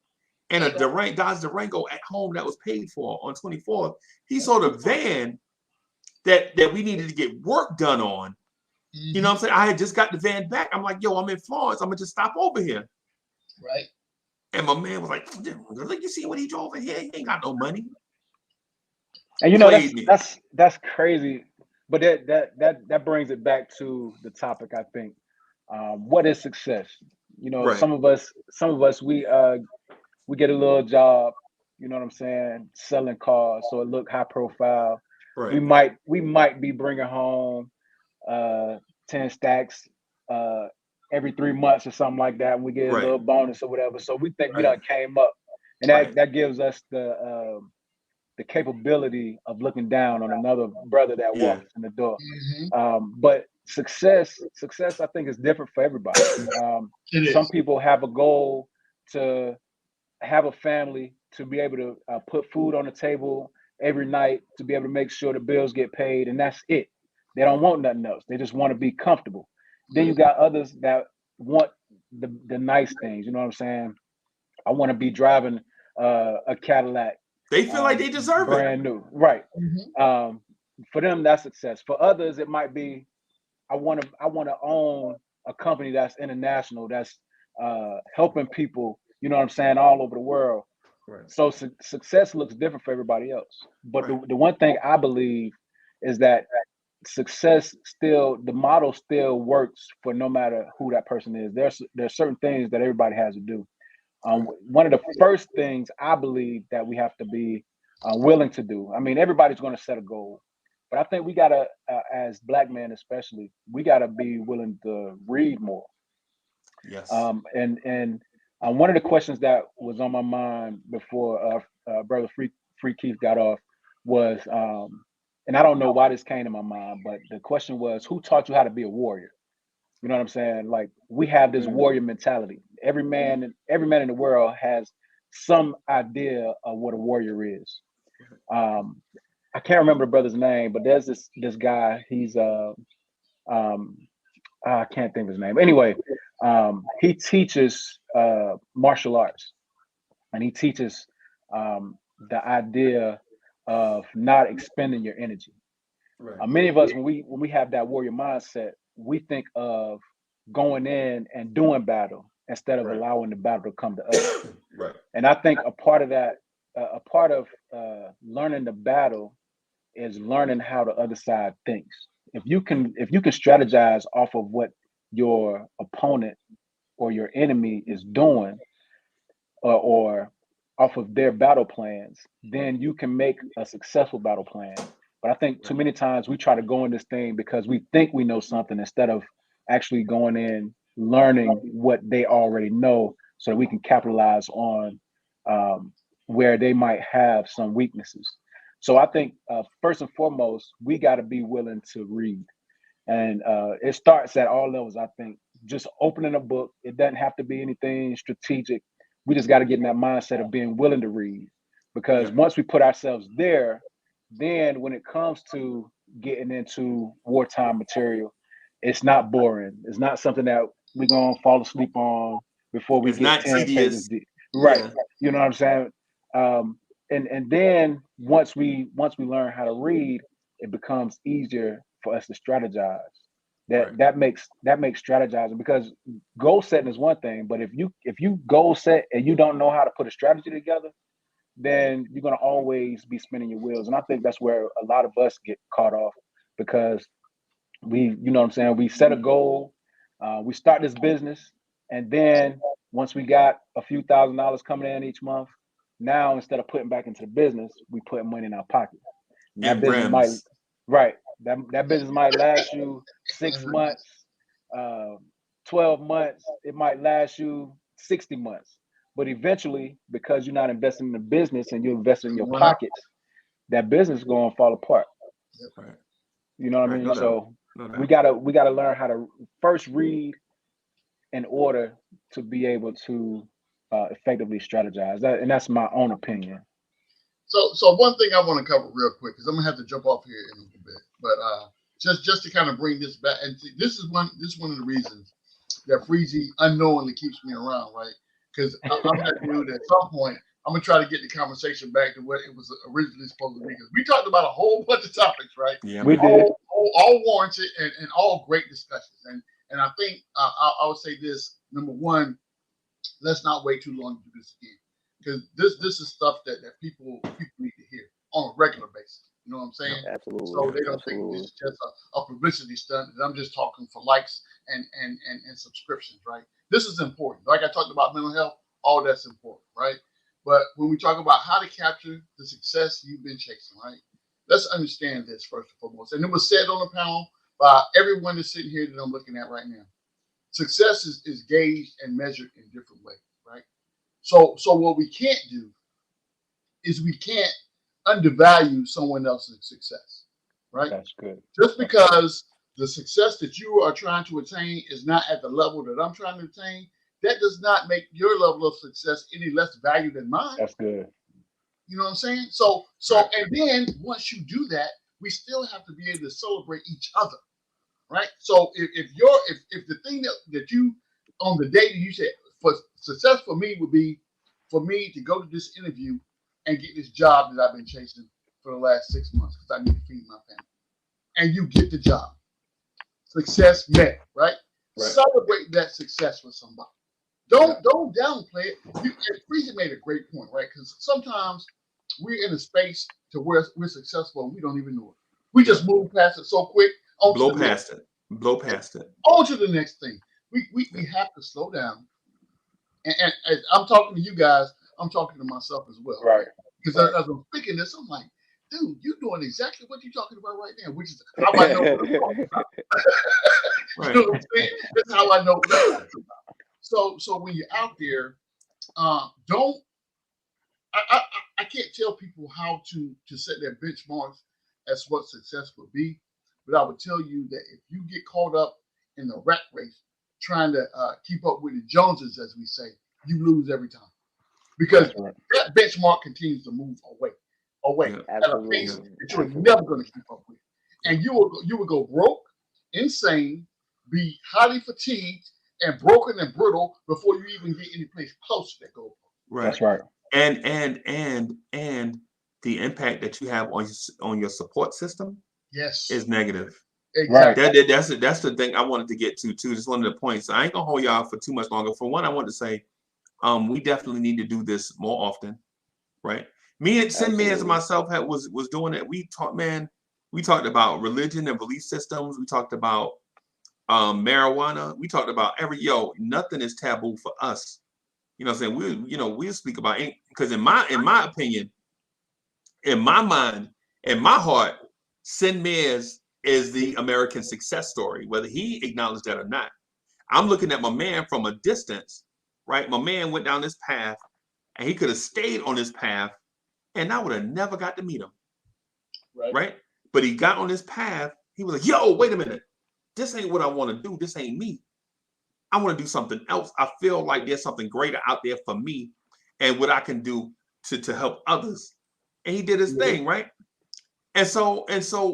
and a Dodge Durango at home that was paid for on 24th. He saw the van that we needed to get work done on. You know what I'm saying? I had just got the van back. I'm like, yo, I'm in Florence. I'm going to just stop over here. Right. And my man was like, you see what he drove in here? He ain't got no money. And that's crazy. But that brings it back to the topic, I think. What is success? Right. Some of us we get a little job, you know what I'm saying, selling cars, so it look high profile. Right. We might be bringing home 10 stacks every 3 months or something like that, and we get a little bonus or whatever. So we think we done came up, and that gives us the capability of looking down on another brother that walks in the door. But success, I think, is different for everybody. Some people have a goal to have a family, to be able to put food on the table every night, to be able to make sure the bills get paid, and that's it. They don't want nothing else. They just want to be comfortable. Then you got others that want the nice things. You know what I'm saying? I want to be driving a Cadillac. They feel like they deserve brand new, right? For them, that's success. For others, it might be, I want to own a company that's international, that's helping people. You know what I'm saying, all over the world. Right. So success looks different for everybody else. But Right. the one thing I believe is that success still, the model still works for no matter who that person is. There's certain things that everybody has to do. Right. One of the first things I believe that we have to be willing to do. I mean, everybody's going to set a goal, but I think we gotta, as black men especially, we gotta be willing to read more. Yes. And one of the questions that was on my mind before brother Free Keith got off was, and I don't know why this came to my mind, but the question was, who taught you how to be a warrior? You know what I'm saying? Like, we have this warrior mentality. Every man in the world has some idea of what a warrior is. Um, I can't remember the brother's name, but there's this guy. He's um, I can't think of his name. Anyway, he teaches martial arts, and he teaches the idea of not expending your energy. Right. Many of us, when we have that warrior mindset, we think of going in and doing battle instead of Right. allowing the battle to come to us. Right. And I think a part of that, a part of learning the battle is learning how the other side thinks. If you can strategize off of what your opponent or your enemy is doing, or off of their battle plans, then you can make a successful battle plan. But I think too Right. many times we try to go in this thing because we think we know something instead of actually going in, learning what they already know, so that we can capitalize on where they might have some weaknesses. So I think first and foremost, we got to be willing to read. And it starts at all levels. I think just opening a book, it doesn't have to be anything strategic. We just got to get in that mindset of being willing to read, because Yeah. once we put ourselves there, then when it comes to getting into wartime material, it's not boring. It's not something that we're going to fall asleep on before we It's get not 10 pages tedious. deep. Right. Yeah. You know what I'm saying? And then once we learn how to read, it becomes easier for us to strategize. Right. That makes strategizing, because goal setting is one thing, but if you goal set and you don't know how to put a strategy together, then you're gonna always be spinning your wheels. And I think that's where a lot of us get caught off, because you know what I'm saying, we set a goal, we start this business, and then once we got a few $1,000s coming in each month, now instead of putting back into the business, we put money in our pocket. And that It business might rims. right. That business might last you 6 months, uh, 12 months, it might last you 60 months. But eventually, because you're not investing in the business and you're investing in your Run out. pockets, that business is going to fall apart. Right. You know what I Right. mean? No doubt. So No we doubt. gotta learn how to first read in order to be able to effectively strategize. And that's my own opinion. So one thing I want to cover real quick, because I'm gonna have to jump off here in a little bit, but just to kind of bring this back, and this is one of the reasons that Freezy unknowingly keeps me around, right? Because I'm that dude. At some point, I'm gonna try to get the conversation back to what it was originally supposed to be. Because we talked about a whole bunch of topics, right? Yeah, We man. did. All warranted and all great discussions. And I think I would say this: number one, let's not wait too long to do this again, because this is stuff that people need to hear on a regular basis. You know what I'm saying? Absolutely. So they don't think this Absolutely. is just a publicity stunt. And I'm just talking for likes and subscriptions, right? This is important. Like I talked about mental health, all that's important, right? But when we talk about how to capture the success you've been chasing, right? Let's understand this first and foremost. And it was said on the panel by everyone that's sitting here that I'm looking at right now. Success is gauged and measured in different ways, right? So what we can't do is we can't undervalue someone else's success, right? That's good. Just because the success that you are trying to attain is not at the level that I'm trying to attain, that does not make your level of success any less value than mine. That's good. You know what I'm saying? So Right. and then once you do that, we still have to be able to celebrate each other, right? So if the thing that you on the day that you said for success for me would be for me to go to this interview and get this job that I've been chasing for the last 6 months because I need to feed my family, and you get the job, success met, right? Right. Celebrate that success with somebody. Don't downplay it. Freezy made a great point, right? Because sometimes we're in a space to where we're successful and we don't even know it. We just move past it so quick. Blow past it. On to the next thing. We have to slow down. And as I'm talking to you guys, I'm talking to myself as well. Right. Because as I'm thinking this, I'm like, dude, you're doing exactly what you're talking about right now, which is how I know what I'm talking about. You know what I'm saying? That's how I know what I'm talking about. So when you're out there, don't I can't tell people how to set their benchmarks as what success would be, but I would tell you that if you get caught up in the rat race trying to keep up with the Joneses, as we say, you lose every time because that benchmark continues to move away at a pace that you're never going to keep up with, and you will go broke, insane, be highly fatigued, and broken and brittle before you even get any place close to that goal. Right. That's right. And the impact that you have on your support system, is negative. Exactly. That's the thing I wanted to get to too. Just one of the points. I ain't gonna hold y'all for too much longer. For one, I want to say, we definitely need to do this more often, right? Me and Sin Mans and myself was doing it. We talked about religion and belief systems. We talked about marijuana. We talked about nothing is taboo for us. You know what I'm saying? We'll speak about it because in my opinion, in my mind, in my heart, Sin Mans is the American success story, whether he acknowledged that or not. I'm looking at my man from a distance, right? My man went down this path and he could have stayed on this path and I would have never got to meet him. Right? But he got on this path. He was like, yo, wait a minute. This ain't what I want to do. This ain't me. I want to do something else. I feel like there's something greater out there for me and what I can do to help others. And he did his thing, right? And so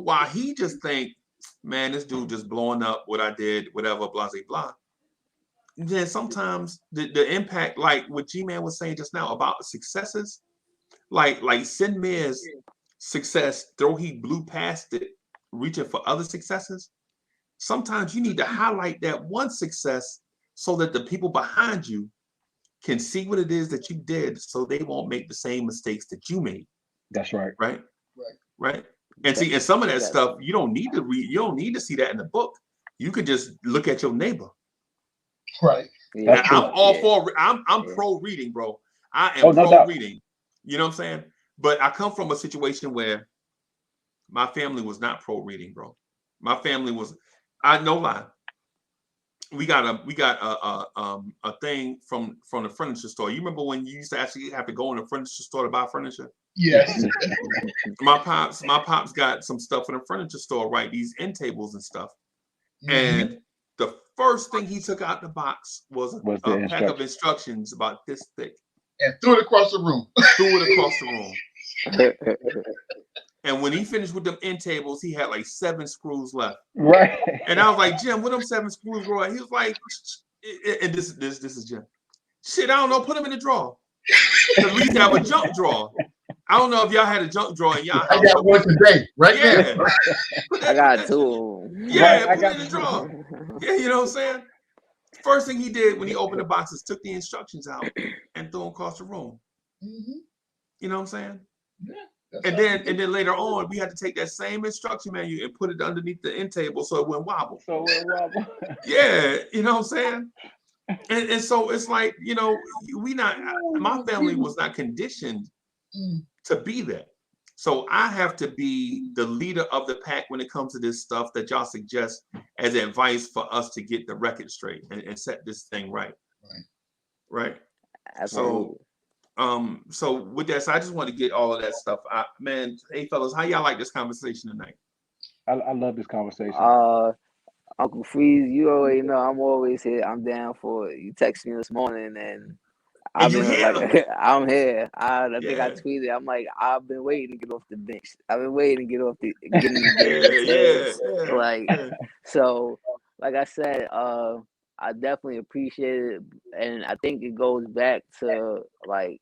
while he just think, man, this dude just blowing up what I did, whatever, blah, blah, blah. Then sometimes the impact, like what G-Man was saying just now about successes, like Sin Mier's success, though he blew past it, reaching for other successes. Sometimes you need to highlight that one success so that the people behind you can see what it is that you did so they won't make the same mistakes that you made. That's right. Right. And see, and some of that stuff you don't need to read, you don't need to see that in the book. You could just look at your neighbor. Right. Yeah, I'm all for I'm pro reading, bro. I am pro reading. You know what I'm saying? But I come from a situation where my family was not pro reading, bro. My family was, I no lie. We got a thing from the furniture store. You remember when you used to actually have to go in the furniture store to buy furniture? Yes. My pops got some stuff in the furniture store, right? These end tables and stuff. And the first thing he took out the box was a pack of instructions about this thick. And threw it across the room. And when he finished with them end tables, he had like 7 screws left. Right. And I was like, Jim, what them 7 screws were? He was like, and this is Jim. Shit, I don't know. Put them in the drawer. We used to have a junk drawer. I don't know if y'all had a junk drawer in y'all house. I got one today, right now. I got 2. Yeah, put it in the drawer. Yeah, you know what I'm saying? First thing he did when he opened the boxes, took the instructions out and threw them across the room. You know what I'm saying? Yeah. And then later on, we had to take that same instruction manual and put it underneath the end table so it wouldn't wobble. Yeah, you know what I'm saying? And so it's like, my family was not conditioned to be that. So I have to be the leader of the pack when it comes to this stuff that y'all suggest as advice for us to get the record straight and set this thing right. Right. Absolutely. So with that, I just want to get all of that stuff out. Man, hey fellas, how y'all like this conversation tonight? I love this conversation. Uncle Freeze, you already know I'm always here. I'm down for it. You text me this morning and I'm here. I think I tweeted. I'm like, I've been waiting to get off the bench. I've been waiting to get off the So like I said, I definitely appreciate it, and I think it goes back to like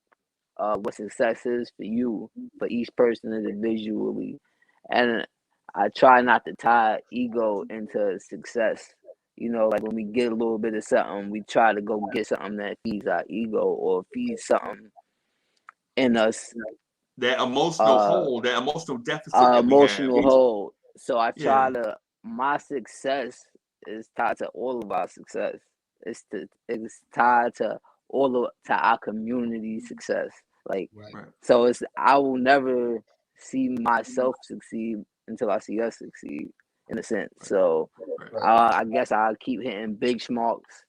what success is for you, for each person individually, and I try not to tie ego into success You know, like when we get a little bit of something, we try to go get something that feeds our ego or feeds something in us. That emotional hole, that emotional deficit that we have. Emotional hole. So I try Yeah. to. My success is tied to all of our success. It's tied to our community success. Like, Right. Right. so I will never see myself succeed until I see us succeed, in a sense. So Right. I guess I'll keep hitting big schmarks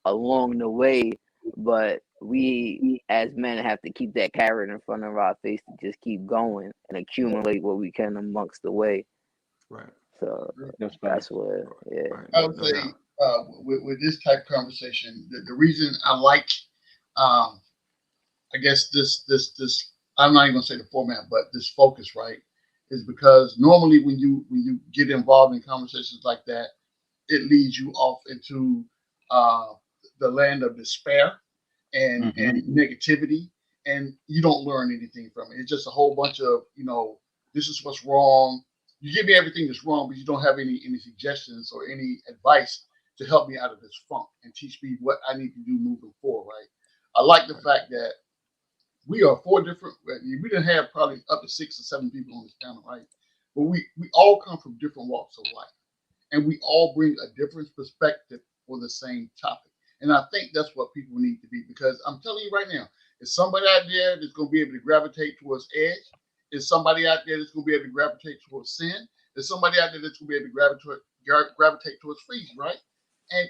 along the way, but we as men have to keep that carrot in front of our face to just keep going and accumulate what we can amongst the way. Right. So That's that's facts. what, yeah. Right. I would No say doubt. with this type of conversation, the reason I like, I guess this I'm not even gonna say the format, but this focus, right, is because normally when you get involved in conversations like that, it leads you off into uh, the land of despair and negativity, and you don't learn anything from it. It's just a whole bunch of this is what's wrong. You give me everything that's wrong, but you don't have any suggestions or any advice to help me out of this funk and teach me what I need to do moving forward. Right. I like the fact that we are four different. We didn't have probably up to 6 or 7 people on this panel, right? But we all come from different walks of life, and we all bring a different perspective for the same topic. And I think that's what people need to be, because I'm telling you right now, there's somebody out there that's going to be able to gravitate towards edge. There's somebody out there that's going to be able to gravitate towards sin. There's somebody out there that's going to be able to gravitate towards freedom, right?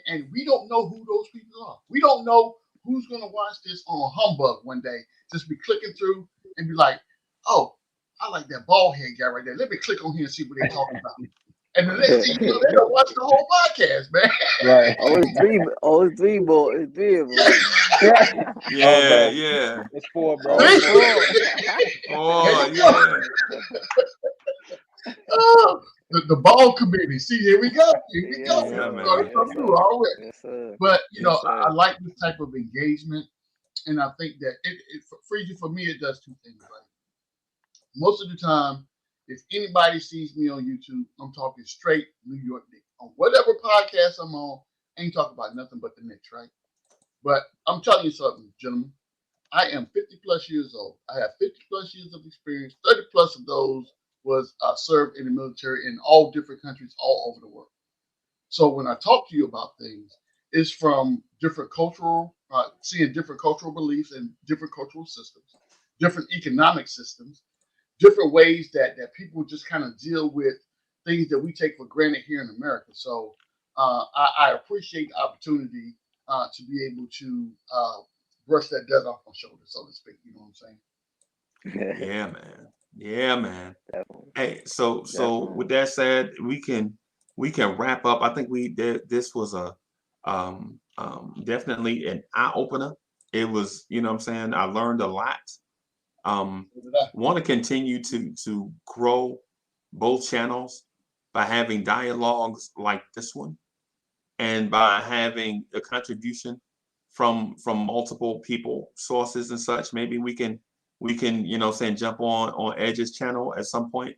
And we don't know who those people are. We don't know who's going to watch this on humbug one day, just be clicking through and be like, oh, I like that bald head guy right there. Let me click on here and see what they're talking about. And the next thing you know, they don't watch the whole podcast, man. Right. It's three of them. Yeah. bro. Yeah. It's 4, bro. It's Oh, yeah. Oh, the ball committee. See, here we go. Here we go. Yeah, It's man. starting to come through already. Yes, sir. But Yes, I sir. like this type of engagement, and I think that for me, it does 2 things. Right. Most of the time, if anybody sees me on YouTube, I'm talking straight New York Knicks. On whatever podcast I'm on, I ain't talking about nothing but the Knicks, right? But I'm telling you something, gentlemen. I am 50 plus years old. I have 50 plus years of experience. 30 plus of those was served in the military in all different countries all over the world. So when I talk to you about things, it's from different cultural, seeing different cultural beliefs and different cultural systems, different economic systems, different ways that people just kind of deal with things that we take for granted here in America. So I appreciate the opportunity to be able to brush that dirt off my shoulder, so to speak. You know what I'm saying? Yeah, man. Yeah, man. Definitely. Hey, so Definitely. with that said, we can wrap up. I think this was a definitely an eye opener. It was, you know what I'm saying? I learned a lot. So did I. Want to continue to grow both channels by having dialogues like this one, and by having a contribution from multiple people, sources and such. Maybe we can saying jump on Edge's channel at some point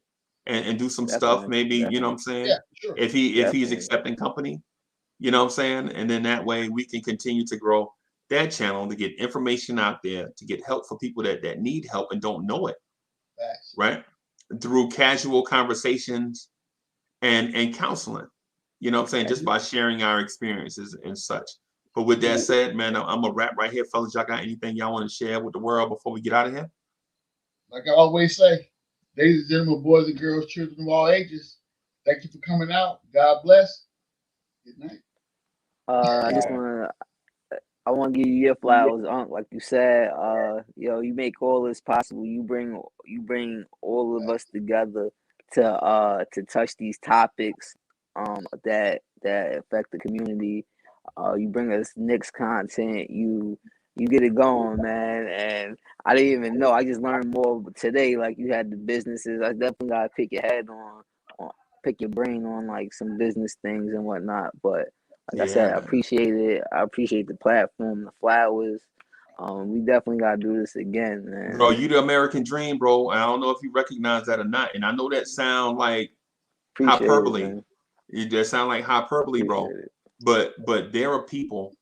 and do some stuff. Definitely. Maybe you know what Definitely. I'm saying, Yeah, sure. if he's Definitely. accepting company, you know what I'm saying, and then that way we can continue to grow that channel to get information out there, to get help for people that need help and don't know it, Facts. right? Through casual conversations and counseling, you know what I'm saying, just by sharing our experiences and such. But with that said, man, I'm gonna wrap right here, fellas. Y'all got anything y'all want to share with the world before we get out of here? Like I always say, ladies and gentlemen, boys and girls, children of all ages, thank you for coming out. God bless. Good night. I just I want to give you your flowers, Unc. Like you said, you make all this possible. You bring all of us together to touch these topics that affect the community. You bring us Knicks content. You get it going, man. And I didn't even know. I just learned more today. Like you had the businesses. I definitely gotta pick your head on pick your brain on like some business things and whatnot. But like I Yeah, said, I man. appreciate it. I appreciate the platform, the flowers. We definitely gotta do this again, Bro, man. you the American dream, bro. I don't know if you recognize that or not. And I know that sound like Appreciate it, hyperbole. man. It just sound like hyperbole, Appreciate bro. it. but there are people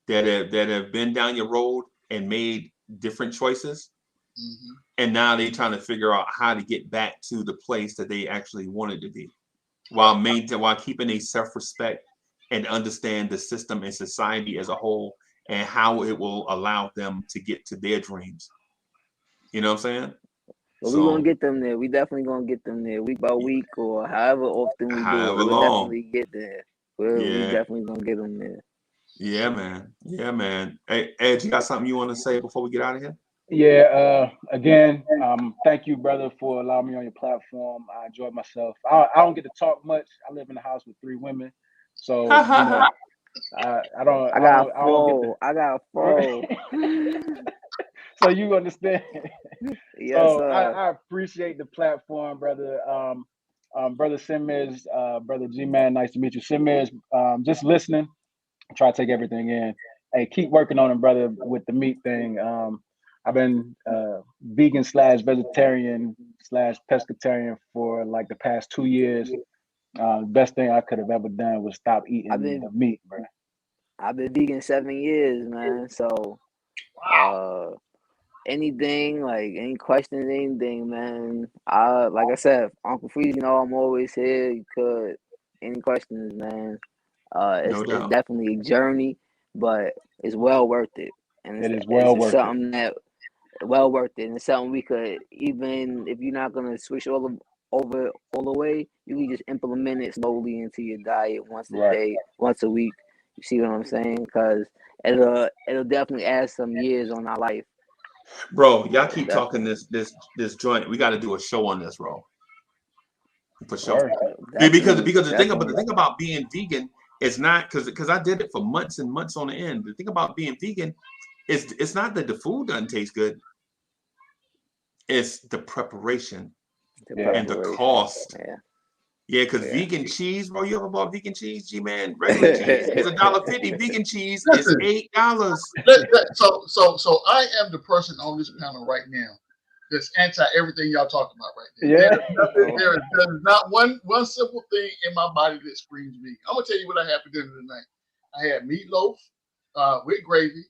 that have been down your road and made different choices, and now they're trying to figure out how to get back to the place that they actually wanted to be, while keeping a self-respect and understand the system and society as a whole and how it will allow them to get to their dreams. You know what I'm saying? But we're gonna get them there. We definitely gonna get them there, week by week or however often we do it. We'll definitely get there. We definitely gonna get them there. Yeah, man. Yeah, man. Hey, Ed, you got something you want to say before we get out of here? Yeah. Again, thank you, brother, for allowing me on your platform. I enjoyed myself. I don't get to talk much. I live in a house with 3 women, so you know, I got four. So you understand. Yes, so sir. I appreciate the platform, brother. Brother Simmons, brother G-Man, nice to meet you. Simmons, just listening, try to take everything in. Hey, keep working on it, brother, with the meat thing. I've been vegan / vegetarian / pescatarian for like the past 2 years. Best thing I could have ever done was stop eating the meat, bro. I've been vegan 7 years, man. So, anything, like any questions, anything, man. Like I said, Uncle Freeze, you know I'm always here. You could any questions, man. It's definitely a journey, but it's well worth it. And it is well worth something that well worth it. And it's something we could, even if you're not gonna switch over all the way, you can just implement it slowly into your diet once a day, once a week. You see what I'm saying? Because it'll definitely add some years on our life. Bro, y'all keep talking this joint. We got to do a show on this, bro. For sure. Because the thing about being vegan is not because I did it for months and months on end. The thing about being vegan is it's not that the food doesn't taste good. It's the preparation and the cost. Yeah, because vegan cheese, bro. You ever bought vegan cheese, G-Man? Regular cheese is $1.50. Vegan cheese is $8. So I am the person on this panel right now that's anti everything y'all talking about right now. Yeah. There is not one simple thing in my body that screams vegan. I'm gonna tell you what I had for dinner tonight. I had meatloaf with gravy,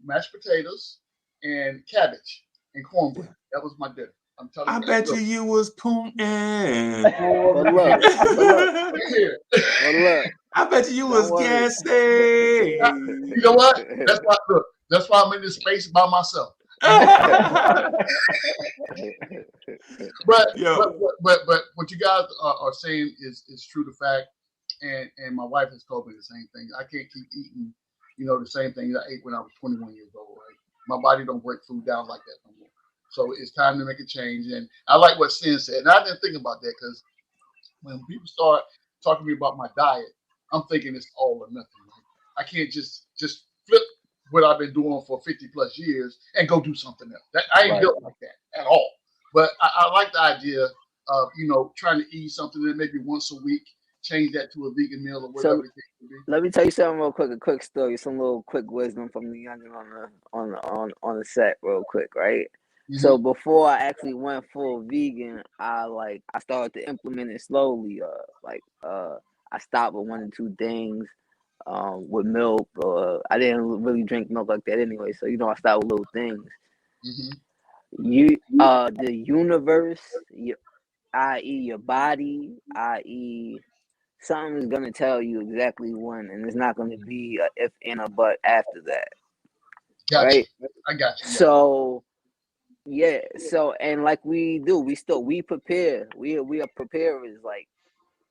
mashed potatoes, and cabbage and cornbread. That was my dinner. I'm telling you. I bet you was pooning. But look. I bet you was gassy. You know what? That's why I'm in this space by myself. But what you guys are saying is true to fact, and my wife has told me the same thing. I can't keep eating, the same thing I ate when I was 21 years old. Right? My body don't break food down like that no more. So it's time to make a change. And I like what Sin said. And I didn't think about that because when people start talking to me about my diet, I'm thinking it's all or nothing. Right? I can't just flip what I've been doing for 50 plus years and go do something else. I ain't built like that at all. But I like the idea of, trying to eat something that maybe once a week, change that to a vegan meal or whatever it may be. Let me tell you something real quick, a quick story, some little quick wisdom from the youngin on the set real quick, right? Mm-hmm. So before I actually went full vegan, I started to implement it slowly. I stopped with 1 or 2 things. With milk, or I didn't really drink milk like that anyway. So I stopped with little things. Mm-hmm. The universe, i.e., your body, i.e., something is gonna tell you exactly when, and it's not gonna be a if and a but after that. Gotcha. Right? I got you. So yeah. So and like we do, we prepare. We are preparers. Like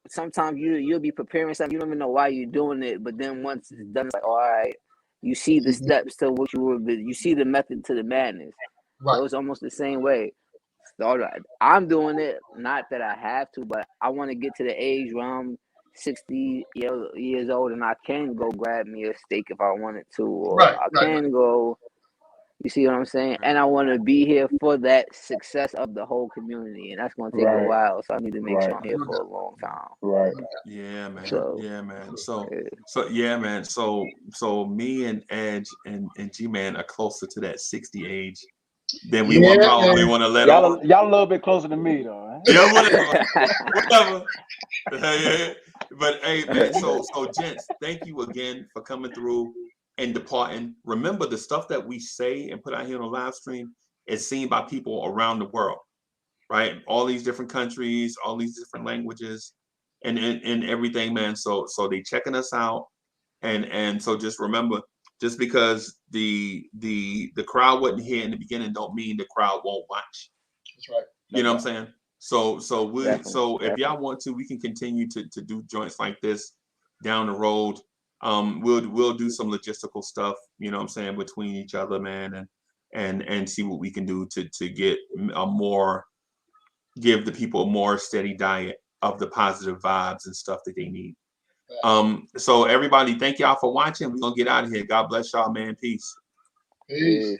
sometimes you'll be preparing something, you don't even know why you're doing it, but then once it's done, it's like, all right, you see the steps to what you see the method to the madness. Right. So it's almost the same way. So I'm doing it, not that I have to, but I want to get to the age where I'm 60 years old and I can go grab me a steak if I wanted to, or I can go. You see what I'm saying? And I want to be here for that success of the whole community, and that's going to take a while. So I need to make sure I'm here for a long time. Right. Yeah, man. So yeah, man. So me and Edge and G-Man are closer to that 60 age than we probably want to let y'all a little bit closer to me though. Right? Yeah, whatever. Yeah. But hey, man, so gents, thank you again for coming through and departing. Remember, the stuff that we say and put out here on the live stream is seen by people around the world, right? All these different countries, all these different languages, and everything, man. So they checking us out, and so just remember, just because the crowd wasn't here in the beginning, don't mean the crowd won't watch. That's right. You know what I'm saying? So Definitely. if y'all want to, we can continue to do joints like this down the road. We'll do some logistical stuff, you know what I'm saying, between each other, man, and see what we can do to get give the people a more steady diet of the positive vibes and stuff that they need. So everybody, thank y'all for watching. We're gonna get out of here. God bless y'all, man. Peace. Peace.